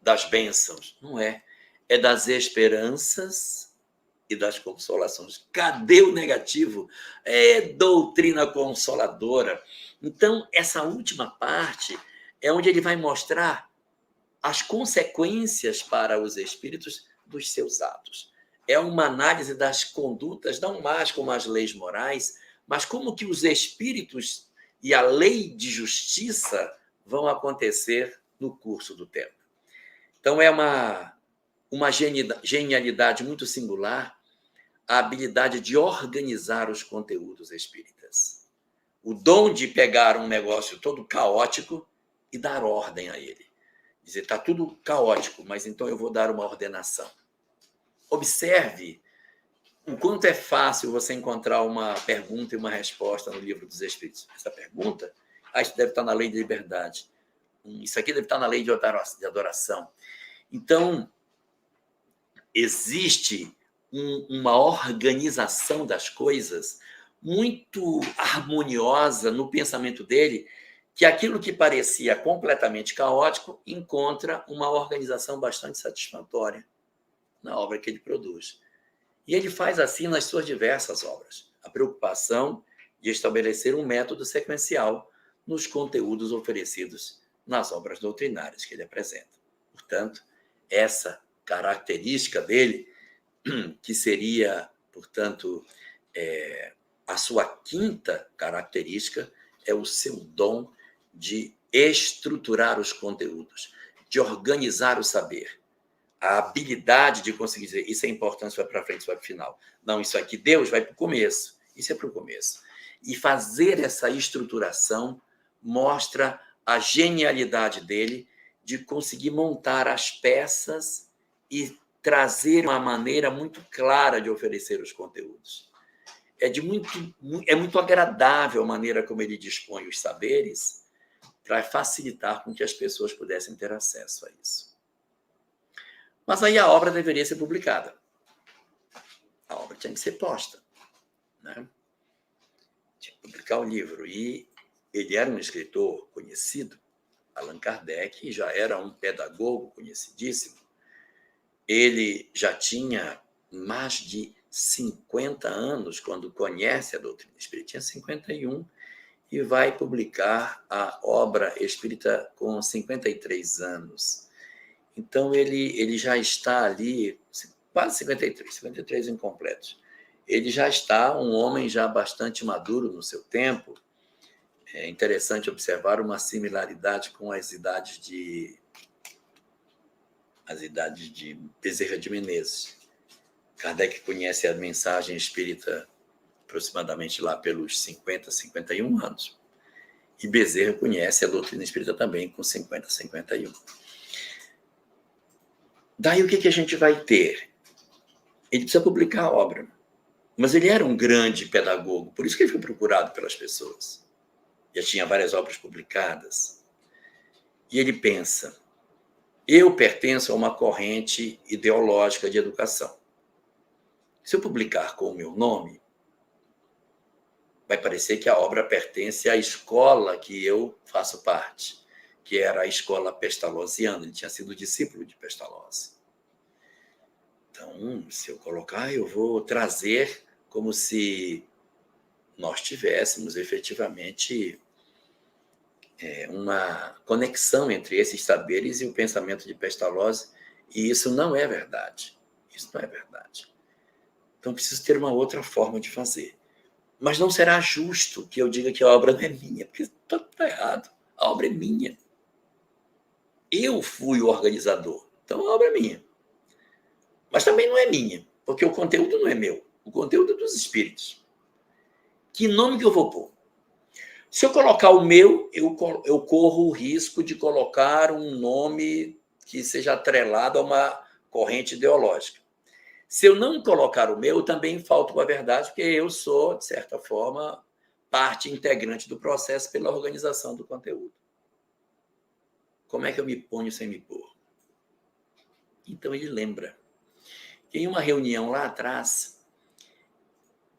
das bênçãos. Não é. É das esperanças e das consolações. Cadê o negativo? É doutrina consoladora. Então, essa última parte é onde ele vai mostrar as consequências para os espíritos dos seus atos. É uma análise das condutas, não mais como as leis morais, mas como que os espíritos e a lei de justiça vão acontecer no curso do tempo. Então, é uma genialidade muito singular a habilidade de organizar os conteúdos espíritas. O dom de pegar um negócio todo caótico e dar ordem a ele. Dizer, está tudo caótico, mas então eu vou dar uma ordenação. Observe o quanto é fácil você encontrar uma pergunta e uma resposta no Livro dos Espíritos. Essa pergunta, isso deve estar na lei de liberdade. Isso aqui deve estar na lei de adoração. Então, existe uma organização das coisas muito harmoniosa no pensamento dele, que aquilo que parecia completamente caótico encontra uma organização bastante satisfatória na obra que ele produz. E ele faz assim nas suas diversas obras. A preocupação de estabelecer um método sequencial nos conteúdos oferecidos nas obras doutrinárias que ele apresenta. Portanto, essa característica dele, que seria, portanto, a sua quinta característica, é o seu dom de estruturar os conteúdos, de organizar o saber, a habilidade de conseguir dizer isso é importante, isso vai para frente, isso vai para o final. Não, isso aqui, Deus, vai para o começo. Isso é para o começo. E fazer essa estruturação mostra a genialidade dele de conseguir montar as peças e trazer uma maneira muito clara de oferecer os conteúdos. É muito agradável a maneira como ele dispõe os saberes para facilitar com que as pessoas pudessem ter acesso a isso. Mas aí a obra deveria ser publicada. A obra tinha que ser posta. Né? Tinha que publicar o livro. E ele era um escritor conhecido, Allan Kardec, e já era um pedagogo conhecidíssimo. Ele já tinha mais de 50 anos quando conhece a doutrina espírita. Tinha 51 e vai publicar a obra espírita com 53 anos. Então, ele já está ali, quase 53 incompletos. Ele já está um homem já bastante maduro no seu tempo. É interessante observar uma similaridade com as idades de Bezerra de Menezes. Kardec conhece a mensagem espírita aproximadamente lá pelos 50, 51 anos. E Bezerra conhece a doutrina espírita também com 50, 51. Daí o que a gente vai ter? Ele precisa publicar a obra. Mas ele era um grande pedagogo, por isso que ele foi procurado pelas pessoas. Já tinha várias obras publicadas. E ele pensa, eu pertenço a uma corrente ideológica de educação. Se eu publicar com o meu nome, vai parecer que a obra pertence à escola que eu faço parte, que era a escola pestalozziana. Ele tinha sido discípulo de Pestalozzi. Então, se eu colocar, eu vou trazer como se nós tivéssemos efetivamente uma conexão entre esses saberes e o pensamento de Pestalozzi, e isso não é verdade. Isso não é verdade. Então, preciso ter uma outra forma de fazer. Mas não será justo que eu diga que a obra não é minha, porque está errado. A obra é minha. Eu fui o organizador, então a obra é minha. Mas também não é minha, porque o conteúdo não é meu. O conteúdo é dos espíritos. Que nome que eu vou pôr? Se eu colocar o meu, eu corro o risco de colocar um nome que seja atrelado a uma corrente ideológica. Se eu não colocar o meu, eu também falto com a verdade, porque eu sou, de certa forma, parte integrante do processo pela organização do conteúdo. Como é que eu me ponho sem me pôr? Então ele lembra. Em uma reunião lá atrás,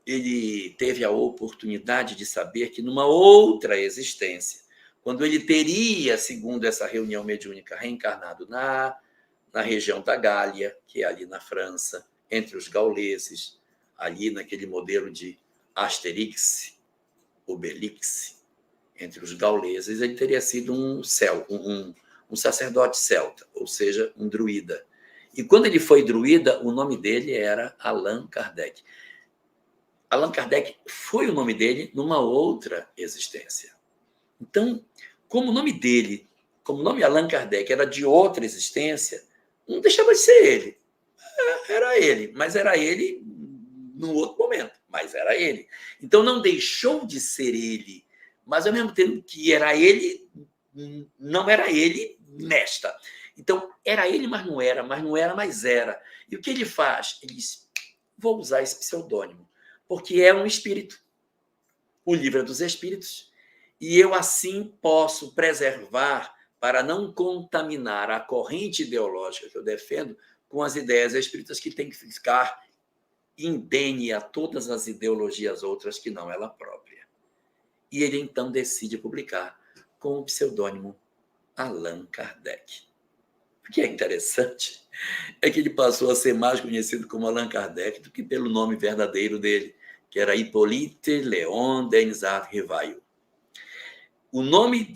ele teve a oportunidade de saber que numa outra existência, quando ele teria, segundo essa reunião mediúnica, reencarnado na região da Gália, que é ali na França, entre os gauleses, ali naquele modelo de Asterix, Obelix, entre os gauleses, ele teria sido um sacerdote celta, ou seja, um druida. E quando ele foi druida, o nome dele era Allan Kardec. Allan Kardec foi o nome dele numa outra existência. Então, como o nome dele, como o nome Allan Kardec era de outra existência, não deixava de ser ele. Era ele, mas era ele num outro momento, mas era ele. Então, não deixou de ser ele, mas ao mesmo tempo que era ele, não era ele nesta. Então, era ele, mas não era, mas era. E o que ele faz? Ele diz, vou usar esse pseudônimo, porque é um espírito. O livro é dos espíritos. E eu, assim, posso preservar para não contaminar a corrente ideológica que eu defendo com as ideias espíritas que tem que ficar indene a todas as ideologias outras que não ela própria. E ele, então, decide publicar com o pseudônimo Allan Kardec. O que é interessante é que ele passou a ser mais conhecido como Allan Kardec do que pelo nome verdadeiro dele, que era Hippolyte Léon Denisard Rivail. O nome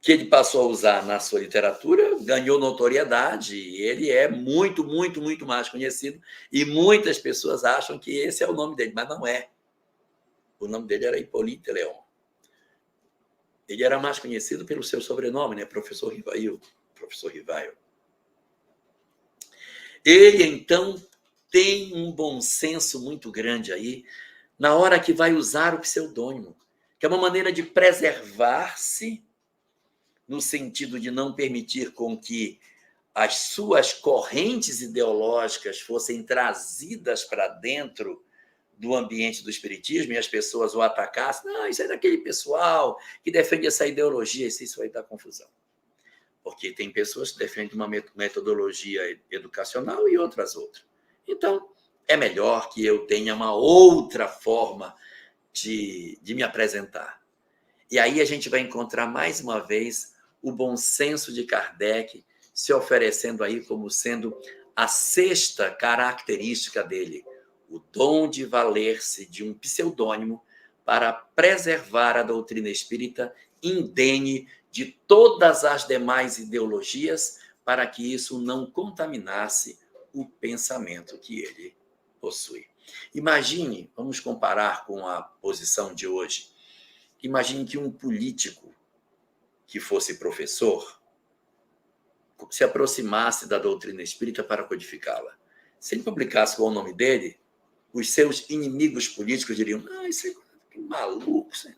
que ele passou a usar na sua literatura ganhou notoriedade e ele é muito, muito, muito mais conhecido e muitas pessoas acham que esse é o nome dele, mas não é. O nome dele era Hippolyte Léon. Ele era mais conhecido pelo seu sobrenome, né? Professor Rivail. Ele, então, tem um bom senso muito grande aí na hora que vai usar o pseudônimo, que é uma maneira de preservar-se no sentido de não permitir com que as suas correntes ideológicas fossem trazidas para dentro do ambiente do espiritismo e as pessoas o atacassem. Não, isso é daquele pessoal que defende essa ideologia, isso vai dar confusão. Porque tem pessoas que defendem uma metodologia educacional e outras. Então, é melhor que eu tenha uma outra forma de me apresentar. E aí a gente vai encontrar, mais uma vez, o bom senso de Kardec se oferecendo aí como sendo a sexta característica dele, o dom de valer-se de um pseudônimo para preservar a doutrina espírita indene de todas as demais ideologias, para que isso não contaminasse o pensamento que ele possui. Imagine, vamos comparar com a posição de hoje, imagine que um político que fosse professor se aproximasse da doutrina espírita para codificá-la. Se ele publicasse com o nome dele, os seus inimigos políticos diriam, não, isso é maluco, isso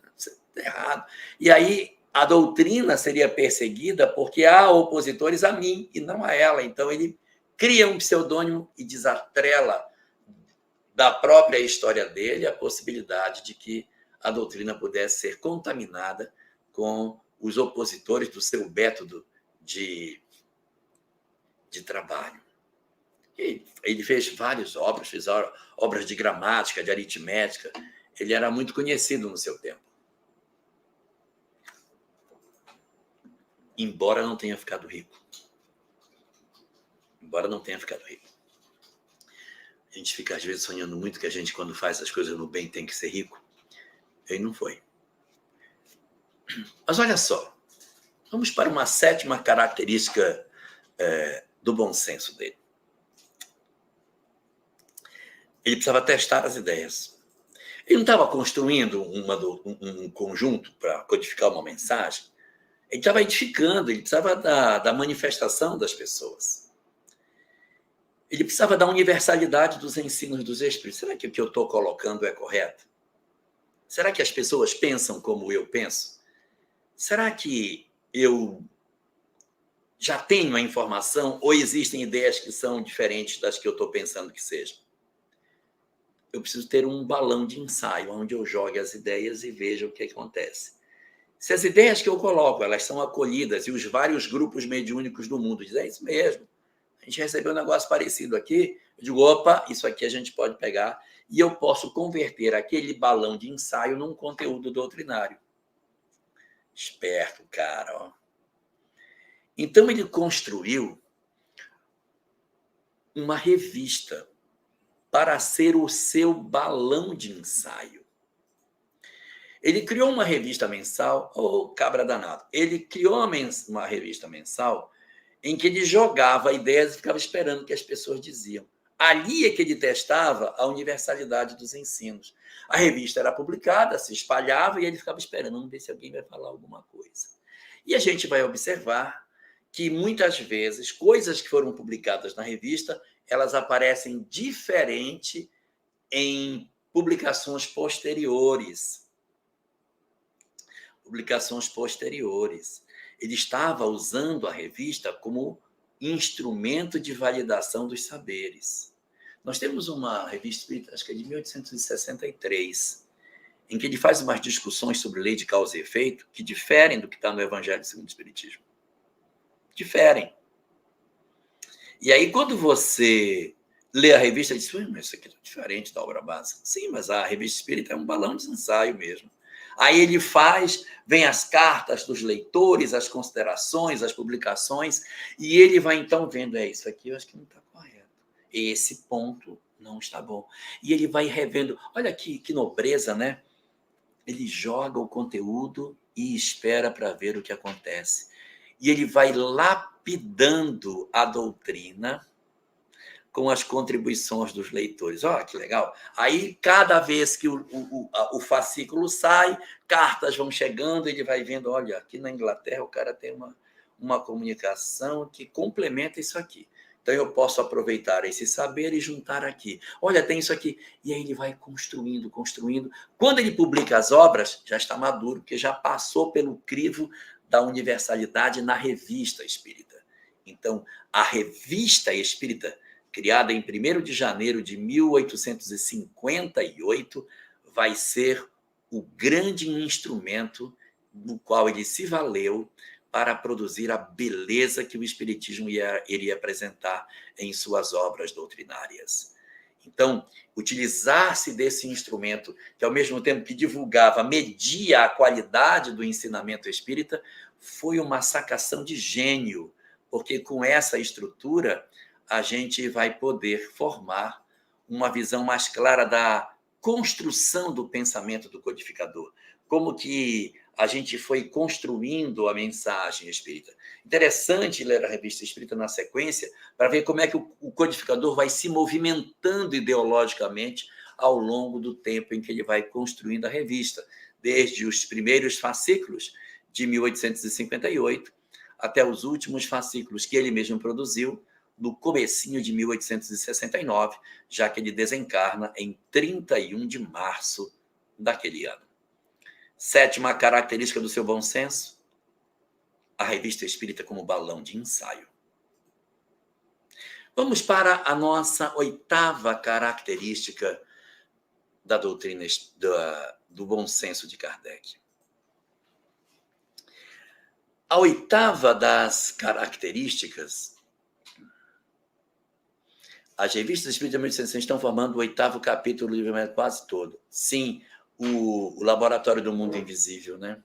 é errado. E aí a doutrina seria perseguida porque há opositores a mim e não a ela. Então ele cria um pseudônimo e desatrela da própria história dele a possibilidade de que a doutrina pudesse ser contaminada com os opositores do seu método de trabalho. Ele fez várias obras, fez obras de gramática, de aritmética. Ele era muito conhecido no seu tempo. Embora não tenha ficado rico. A gente fica, às vezes, sonhando muito que a gente, quando faz as coisas no bem, tem que ser rico. Ele não foi. Mas olha só, vamos para uma sétima característica do bom senso dele. Ele precisava testar as ideias. Ele não estava construindo um conjunto para codificar uma mensagem. Ele estava edificando, ele precisava da manifestação das pessoas. Ele precisava da universalidade dos ensinos dos espíritos. Será que o que eu estou colocando é correto? Será que as pessoas pensam como eu penso? Será que eu já tenho a informação ou existem ideias que são diferentes das que eu estou pensando que sejam? eu preciso ter um balão de ensaio, onde eu jogue as ideias e veja o que acontece. Se as ideias que eu coloco, elas são acolhidas, e os vários grupos mediúnicos do mundo dizem, é isso mesmo, a gente recebeu um negócio parecido aqui, eu digo, opa, isso aqui a gente pode pegar, e eu posso converter aquele balão de ensaio num conteúdo doutrinário. Esperto, cara, ó. Então ele construiu uma revista para ser o seu balão de ensaio. Ele criou uma revista mensal, cabra danado, ele criou uma revista mensal em que ele jogava ideias e ficava esperando o que as pessoas diziam. Ali é que ele testava a universalidade dos ensinos. A revista era publicada, se espalhava e ele ficava esperando, vamos ver se alguém vai falar alguma coisa. E a gente vai observar que muitas vezes coisas que foram publicadas na revista, elas aparecem diferente em publicações posteriores. Ele estava usando a revista como instrumento de validação dos saberes. Nós temos uma revista espírita, acho que é de 1863, em que ele faz umas discussões sobre lei de causa e efeito que diferem do que está no Evangelho segundo o Espiritismo. Diferem. E aí, quando você lê a revista, diz, mas isso aqui é diferente da obra base. Sim, mas a revista espírita é um balão de ensaio mesmo. Aí ele vem as cartas dos leitores, as considerações, as publicações, e ele vai então vendo, isso aqui eu acho que não está correto. Esse ponto não está bom. E ele vai revendo, olha que nobreza, né? Ele joga o conteúdo e espera para ver o que acontece. E ele vai lapidando a doutrina com as contribuições dos leitores. Olha que legal. Aí, cada vez que o fascículo sai, cartas vão chegando, ele vai vendo, olha, aqui na Inglaterra o cara tem uma comunicação que complementa isso aqui. Então, eu posso aproveitar esse saber e juntar aqui. Olha, tem isso aqui. E aí ele vai construindo. Quando ele publica as obras, já está maduro, porque já passou pelo crivo da universalidade na revista espírita. Então, a revista espírita, criada em 1º de janeiro de 1858, vai ser o grande instrumento do qual ele se valeu para produzir a beleza que o Espiritismo iria apresentar em suas obras doutrinárias. Então, utilizar-se desse instrumento, que ao mesmo tempo que divulgava, media a qualidade do ensinamento espírita, foi uma sacação de gênio, porque com essa estrutura a gente vai poder formar uma visão mais clara da construção do pensamento do codificador, como que a gente foi construindo a mensagem espírita. Interessante ler a revista espírita na sequência para ver como é que o codificador vai se movimentando ideologicamente ao longo do tempo em que ele vai construindo a revista, desde os primeiros fascículos de 1858 até os últimos fascículos que ele mesmo produziu no comecinho de 1869, já que ele desencarna em 31 de março daquele ano. 7ª característica do seu bom senso, a revista espírita como balão de ensaio. Vamos para a nossa 8ª característica da doutrina do bom senso de Kardec. A 8ª das características, as revistas espíritas de 1860 estão formando o 8º capítulo do livro quase todo. Sim, o Laboratório do Mundo Invisível, né?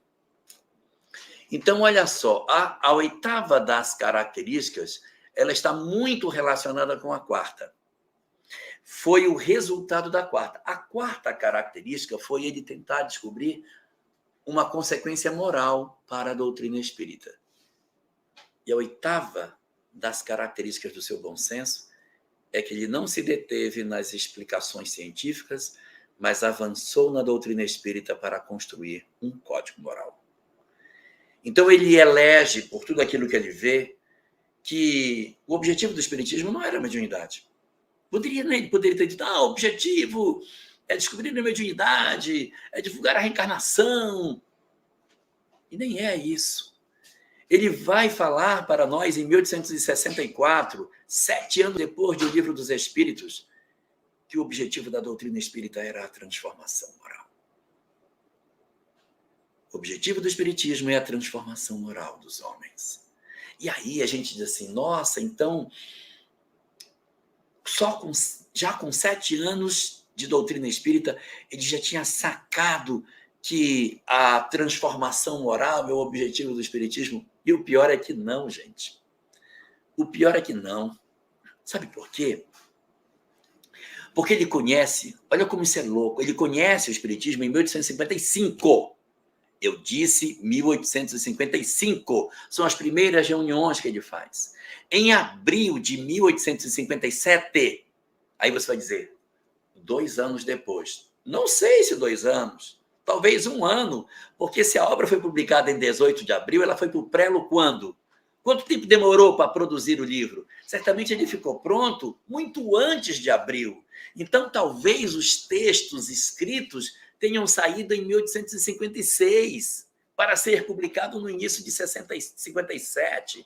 Então, olha só, a 8ª das características, ela está muito relacionada com a 4ª. Foi o resultado da 4ª. A 4ª característica foi ele tentar descobrir uma consequência moral para a doutrina espírita. E a 8ª das características do seu bom senso é que ele não se deteve nas explicações científicas, mas avançou na doutrina espírita para construir um código moral. Então, ele elege, por tudo aquilo que ele vê, que o objetivo do espiritismo não era a mediunidade. Ele poderia ter dito, o objetivo é descobrir a mediunidade, é divulgar a reencarnação. E nem é isso. Ele vai falar para nós, em 1864, 7 anos depois do Livro dos Espíritos, que o objetivo da doutrina espírita era a transformação moral. O objetivo do espiritismo é a transformação moral dos homens. E aí a gente diz assim, nossa, então, já com 7 anos de doutrina espírita, ele já tinha sacado que a transformação moral é o objetivo do espiritismo. E o pior é que não, gente. O pior é que não. Sabe por quê? Porque ele conhece, olha como isso é louco, ele conhece o espiritismo em 1855. Eu disse 1855. São as primeiras reuniões que ele faz. Em abril de 1857, aí você vai dizer, 2 anos depois. Não sei se 2 anos, talvez 1 ano, porque se a obra foi publicada em 18 de abril, ela foi para o prelo quando? Quanto tempo demorou para produzir o livro? Certamente ele ficou pronto muito antes de abril. Então, talvez os textos escritos tenham saído em 1856 para ser publicado no início de 57.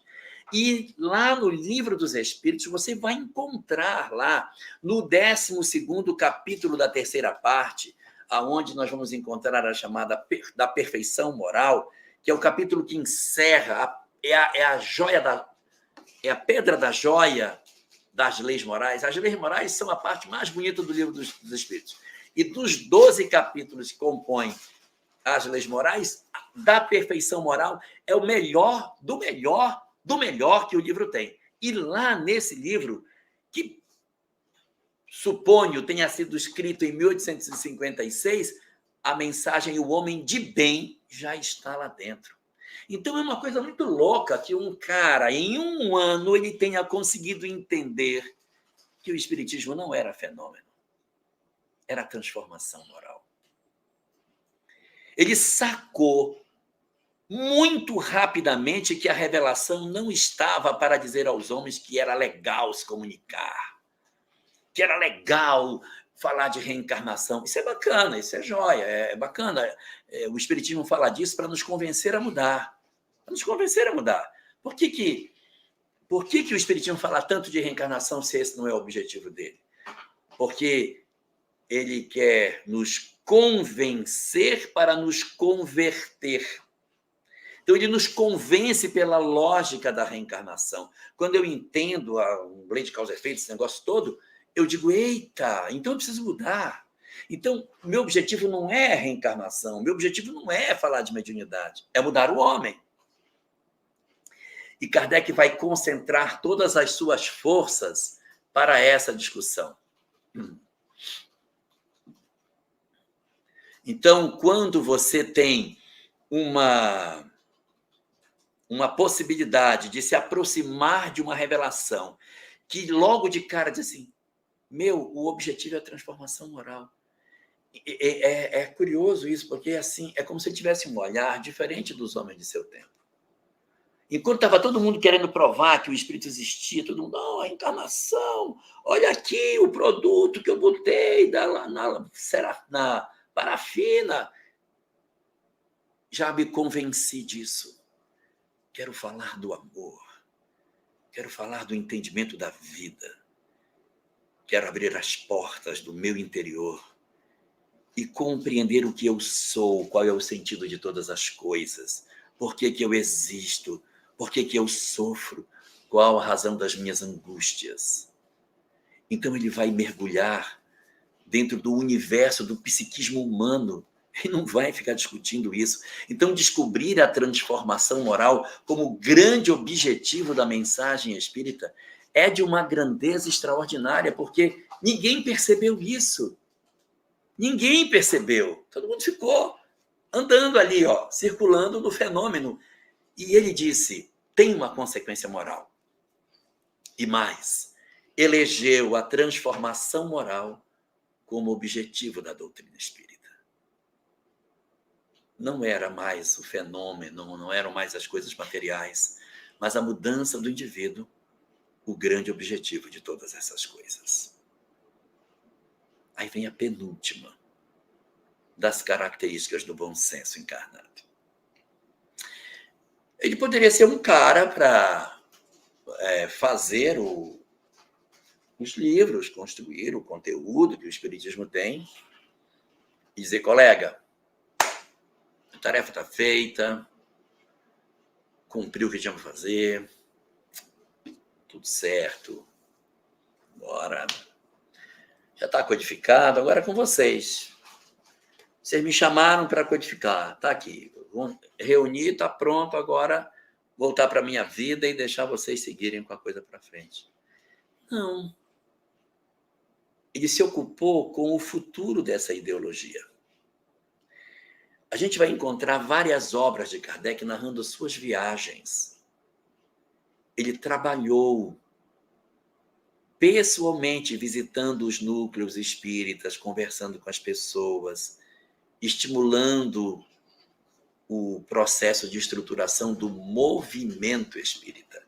E lá no Livro dos Espíritos, você vai encontrar lá, no 12º capítulo da 3ª parte, aonde nós vamos encontrar a chamada da perfeição moral, que é o capítulo que encerra, é a pedra da joia das leis morais. As leis morais são a parte mais bonita do Livro dos Espíritos. E dos 12 capítulos que compõem as leis morais, da perfeição moral é o melhor do melhor do melhor que o livro tem. E lá nesse livro, que suponho tenha sido escrito em 1856, a mensagem O Homem de Bem já está lá dentro. Então é uma coisa muito louca que um cara, em 1 ano, ele tenha conseguido entender que o espiritismo não era fenômeno, era transformação moral. Ele sacou muito rapidamente que a revelação não estava para dizer aos homens que era legal se comunicar, que era legal falar de reencarnação. Isso é bacana, isso é joia, é bacana. O espiritismo fala disso para nos convencer a mudar. Para nos convencer a mudar. Por que o espiritismo fala tanto de reencarnação se esse não é o objetivo dele? Porque ele quer nos convencer para nos converter. Então, ele nos convence pela lógica da reencarnação. Quando eu entendo a lei de causa e efeito, esse negócio todo, eu digo, eita, então eu preciso mudar. Então, meu objetivo não é reencarnação, meu objetivo não é falar de mediunidade, é mudar o homem. E Kardec vai concentrar todas as suas forças para essa discussão. Então, quando você tem uma possibilidade de se aproximar de uma revelação que logo de cara diz assim, o objetivo é a transformação moral. É curioso isso, porque assim, é como se ele tivesse um olhar diferente dos homens de seu tempo. Enquanto estava todo mundo querendo provar que o espírito existia, todo mundo, a encarnação, olha aqui o produto que eu botei na parafina. Já me convenci disso. Quero falar do amor. Quero falar do entendimento da vida. Quero abrir as portas do meu interior e compreender o que eu sou, qual é o sentido de todas as coisas, por que eu existo, por que eu sofro, qual a razão das minhas angústias. Então ele vai mergulhar dentro do universo do psiquismo humano e não vai ficar discutindo isso. Então, descobrir a transformação moral como grande objetivo da mensagem espírita é de uma grandeza extraordinária, porque ninguém percebeu isso. Ninguém percebeu. Todo mundo ficou andando ali, circulando no fenômeno. E ele disse, tem uma consequência moral. E mais, elegeu a transformação moral como objetivo da doutrina espírita. Não era mais o fenômeno, não eram mais as coisas materiais, mas a mudança do indivíduo, o grande objetivo de todas essas coisas. Aí vem a penúltima das características do bom senso encarnado. Ele poderia ser um cara para fazer os livros, construir o conteúdo que o Espiritismo tem e dizer, colega, a tarefa está feita, cumpriu o que tinha que fazer, tudo certo, agora já está codificado, agora é com vocês. Vocês me chamaram para codificar, está aqui. Vou reunir, está pronto, agora voltar para a minha vida e deixar vocês seguirem com a coisa para frente. Não. Ele se ocupou com o futuro dessa ideologia. A gente vai encontrar várias obras de Kardec narrando suas viagens. Ele trabalhou pessoalmente visitando os núcleos espíritas, conversando com as pessoas, estimulando o processo de estruturação do movimento espírita.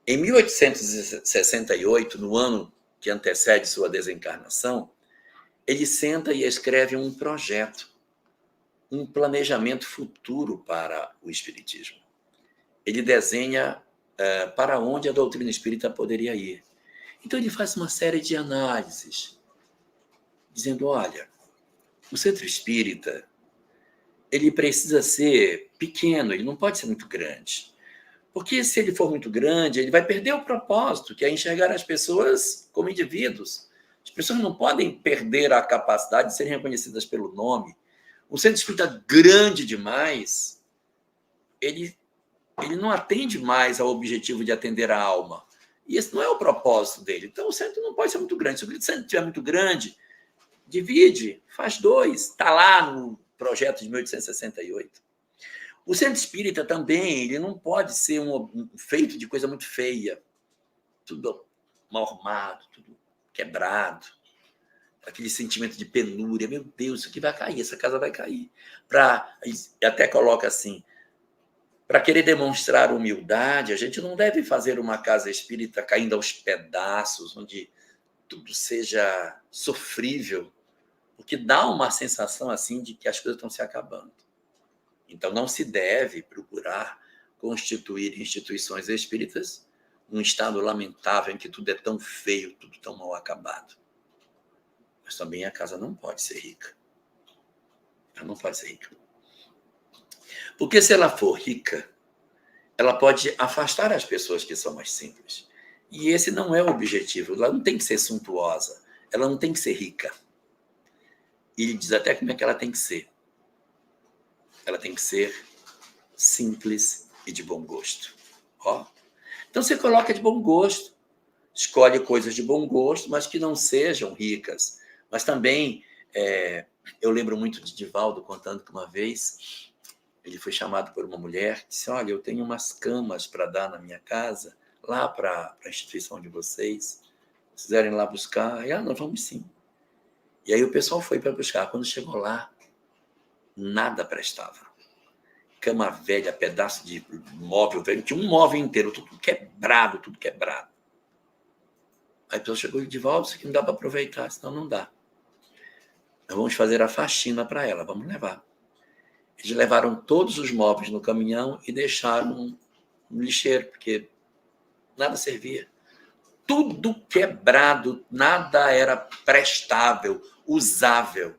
Em 1868, no ano que antecede sua desencarnação, ele senta e escreve um projeto, um planejamento futuro para o espiritismo. Ele desenha para onde a doutrina espírita poderia ir. Então ele faz uma série de análises, dizendo, olha, o centro espírita, ele precisa ser pequeno, ele não pode ser muito grande. Porque se ele for muito grande, ele vai perder o propósito, que é enxergar as pessoas como indivíduos. As pessoas não podem perder a capacidade de serem reconhecidas pelo nome. Um centro espírita grande demais, ele não atende mais ao objetivo de atender a alma. E esse não é o propósito dele. Então, o centro não pode ser muito grande. Se o centro estiver muito grande, divide, faz 2. Está lá no projeto de 1868. O centro espírita também, ele não pode ser feito de coisa muito feia. Tudo mal arrumado, tudo quebrado. Aquele sentimento de penúria. Meu Deus, isso aqui vai cair, essa casa vai cair. Até coloca assim, para querer demonstrar humildade, a gente não deve fazer uma casa espírita caindo aos pedaços, onde tudo seja sofrível, porque dá uma sensação assim de que as coisas estão se acabando. Então, não se deve procurar constituir instituições espíritas num estado lamentável em que tudo é tão feio, tudo tão mal acabado. Mas também a casa não pode ser rica. Ela não pode ser rica. Porque se ela for rica, ela pode afastar as pessoas que são mais simples. E esse não é o objetivo. Ela não tem que ser suntuosa. Ela não tem que ser rica. E ele diz até como é que ela tem que ser. Ela tem que ser simples e de bom gosto. Ó. Então você coloca de bom gosto. Escolhe coisas de bom gosto, mas que não sejam ricas. Mas também, eu lembro muito de Divaldo contando que uma vez ele foi chamado por uma mulher que disse, olha, eu tenho umas camas para dar na minha casa, lá para a instituição de vocês. Se quiserem lá buscar, nós vamos sim. E aí o pessoal foi para buscar. Quando chegou lá, nada prestava. Cama velha, pedaço de móvel velho, tinha um móvel inteiro, tudo quebrado, tudo quebrado. Aí a pessoa chegou e Divaldo, isso aqui não dá para aproveitar, senão não dá. Nós vamos fazer a faxina para ela, vamos levar. Eles levaram todos os móveis no caminhão e deixaram no lixeiro, porque nada servia. Tudo quebrado, nada era prestável, usável.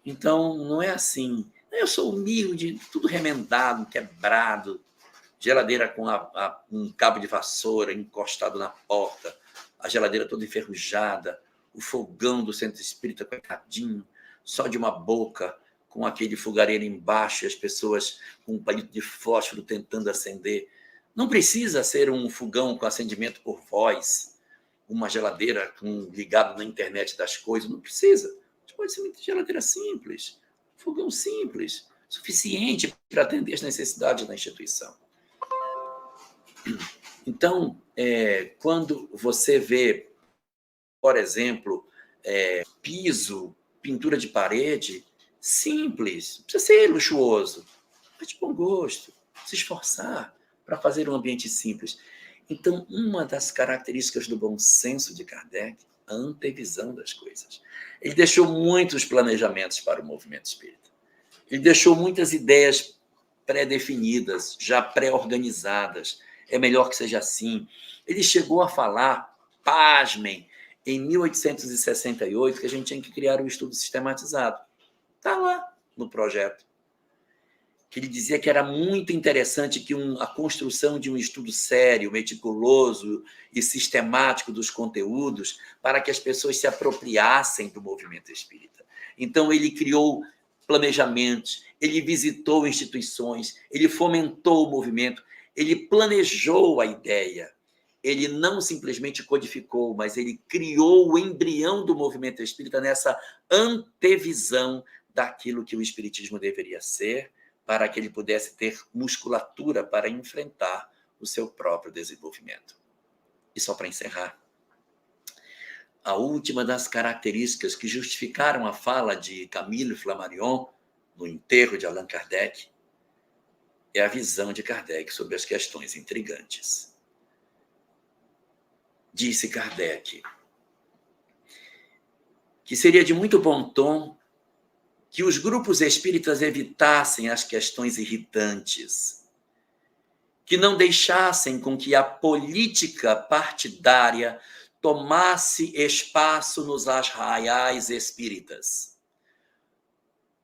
Então, não é assim. Eu sou humilde, tudo remendado, quebrado, geladeira com um cabo de vassoura encostado na porta, a geladeira toda enferrujada, o fogão do centro espírita, coitadinho, só de uma boca, com aquele fogareiro embaixo, e as pessoas com um palito de fósforo tentando acender. Não precisa ser um fogão com acendimento por voz, uma geladeira ligada na internet das coisas, não precisa. Pode ser uma geladeira simples, um fogão simples, suficiente para atender as necessidades da instituição. Então, quando você vê, por exemplo, piso, pintura de parede, simples, não precisa ser luxuoso, mas de bom gosto, se esforçar para fazer um ambiente simples. Então, uma das características do bom senso de Kardec, a antevisão das coisas. Ele deixou muitos planejamentos para o movimento espírita. Ele deixou muitas ideias pré-definidas, já pré-organizadas. É melhor que seja assim. Ele chegou a falar pasmem, em 1868, que a gente tinha que criar um estudo sistematizado. Está lá no projeto. Que ele dizia que era muito interessante que a construção de um estudo sério, meticuloso e sistemático dos conteúdos para que as pessoas se apropriassem do movimento espírita. Então, ele criou planejamentos, ele visitou instituições, ele fomentou o movimento, ele planejou a ideia. Ele não simplesmente codificou, mas ele criou o embrião do movimento espírita nessa antevisão daquilo que o espiritismo deveria ser, para que ele pudesse ter musculatura para enfrentar o seu próprio desenvolvimento. E só para encerrar, a última das características que justificaram a fala de Camille Flammarion no enterro de Allan Kardec é a visão de Kardec sobre as questões intrigantes. Disse Kardec que seria de muito bom tom que os grupos espíritas evitassem as questões irritantes, que não deixassem com que a política partidária tomasse espaço nos arraiais espíritas.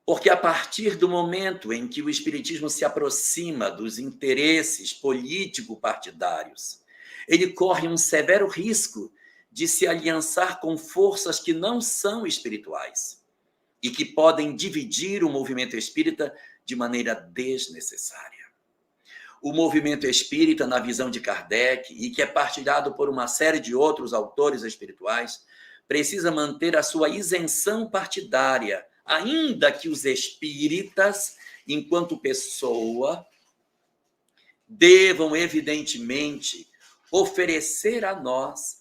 Porque a partir do momento em que o espiritismo se aproxima dos interesses político-partidários, ele corre um severo risco de se aliançar com forças que não são espirituais e que podem dividir o movimento espírita de maneira desnecessária. O movimento espírita, na visão de Kardec, e que é partilhado por uma série de outros autores espirituais, precisa manter a sua isenção partidária, ainda que os espíritas, enquanto pessoa, devam, evidentemente, oferecer a nós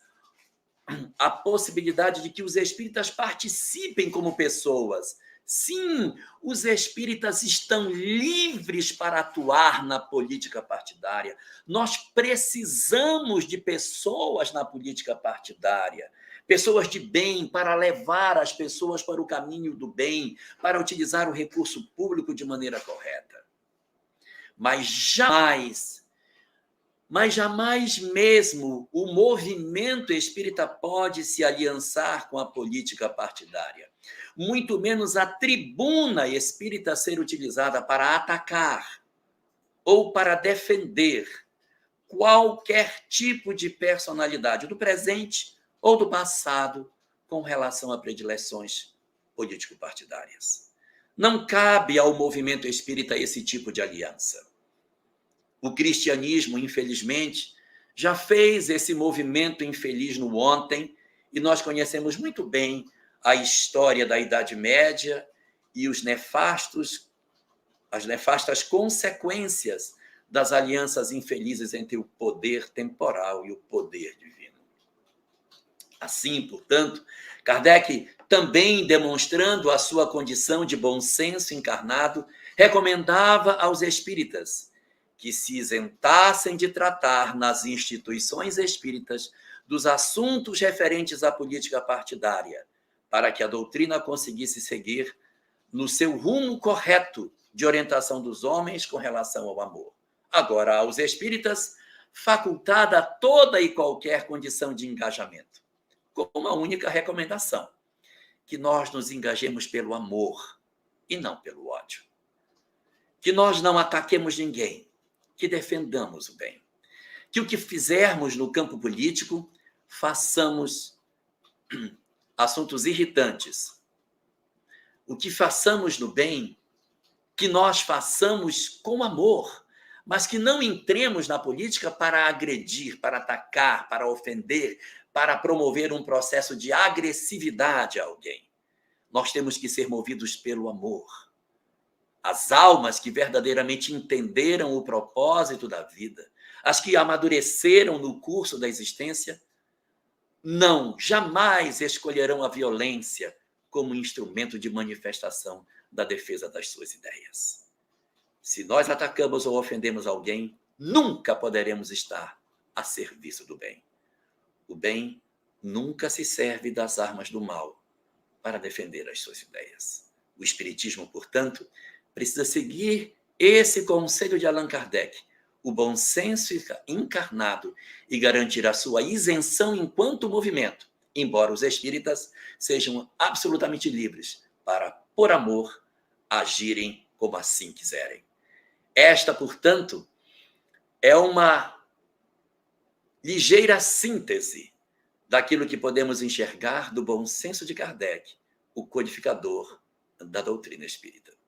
a possibilidade de que os espíritas participem como pessoas. Sim, os espíritas estão livres para atuar na política partidária. Nós precisamos de pessoas na política partidária, pessoas de bem para levar as pessoas para o caminho do bem, para utilizar o recurso público de maneira correta. Mas jamais mesmo o movimento espírita pode se aliançar com a política partidária. Muito menos a tribuna espírita ser utilizada para atacar ou para defender qualquer tipo de personalidade do presente ou do passado com relação a predileções político-partidárias. Não cabe ao movimento espírita esse tipo de aliança. O cristianismo, infelizmente, já fez esse movimento infeliz no ontem, e nós conhecemos muito bem a história da Idade Média e as nefastas consequências das alianças infelizes entre o poder temporal e o poder divino. Assim, portanto, Kardec, também demonstrando a sua condição de bom senso encarnado, recomendava aos espíritas que se isentassem de tratar nas instituições espíritas dos assuntos referentes à política partidária, para que a doutrina conseguisse seguir no seu rumo correto de orientação dos homens com relação ao amor. Agora, aos espíritas, facultada toda e qualquer condição de engajamento, com uma única recomendação: que nós nos engajemos pelo amor e não pelo ódio. Que nós não ataquemos ninguém, que defendamos o bem. Que o que fizermos no campo político, façamos assuntos irritantes. O que façamos no bem, que nós façamos com amor, mas que não entremos na política para agredir, para atacar, para ofender, para promover um processo de agressividade a alguém. Nós temos que ser movidos pelo amor. As almas que verdadeiramente entenderam o propósito da vida, as que amadureceram no curso da existência, jamais escolherão a violência como instrumento de manifestação da defesa das suas ideias. Se nós atacamos ou ofendemos alguém, nunca poderemos estar a serviço do bem. O bem nunca se serve das armas do mal para defender as suas ideias. O espiritismo, portanto, precisa seguir esse conselho de Allan Kardec, o bom senso encarnado e garantir a sua isenção enquanto movimento, embora os espíritas sejam absolutamente livres para, por amor, agirem como assim quiserem. Esta, portanto, é uma ligeira síntese daquilo que podemos enxergar do bom senso de Kardec, o codificador da doutrina espírita.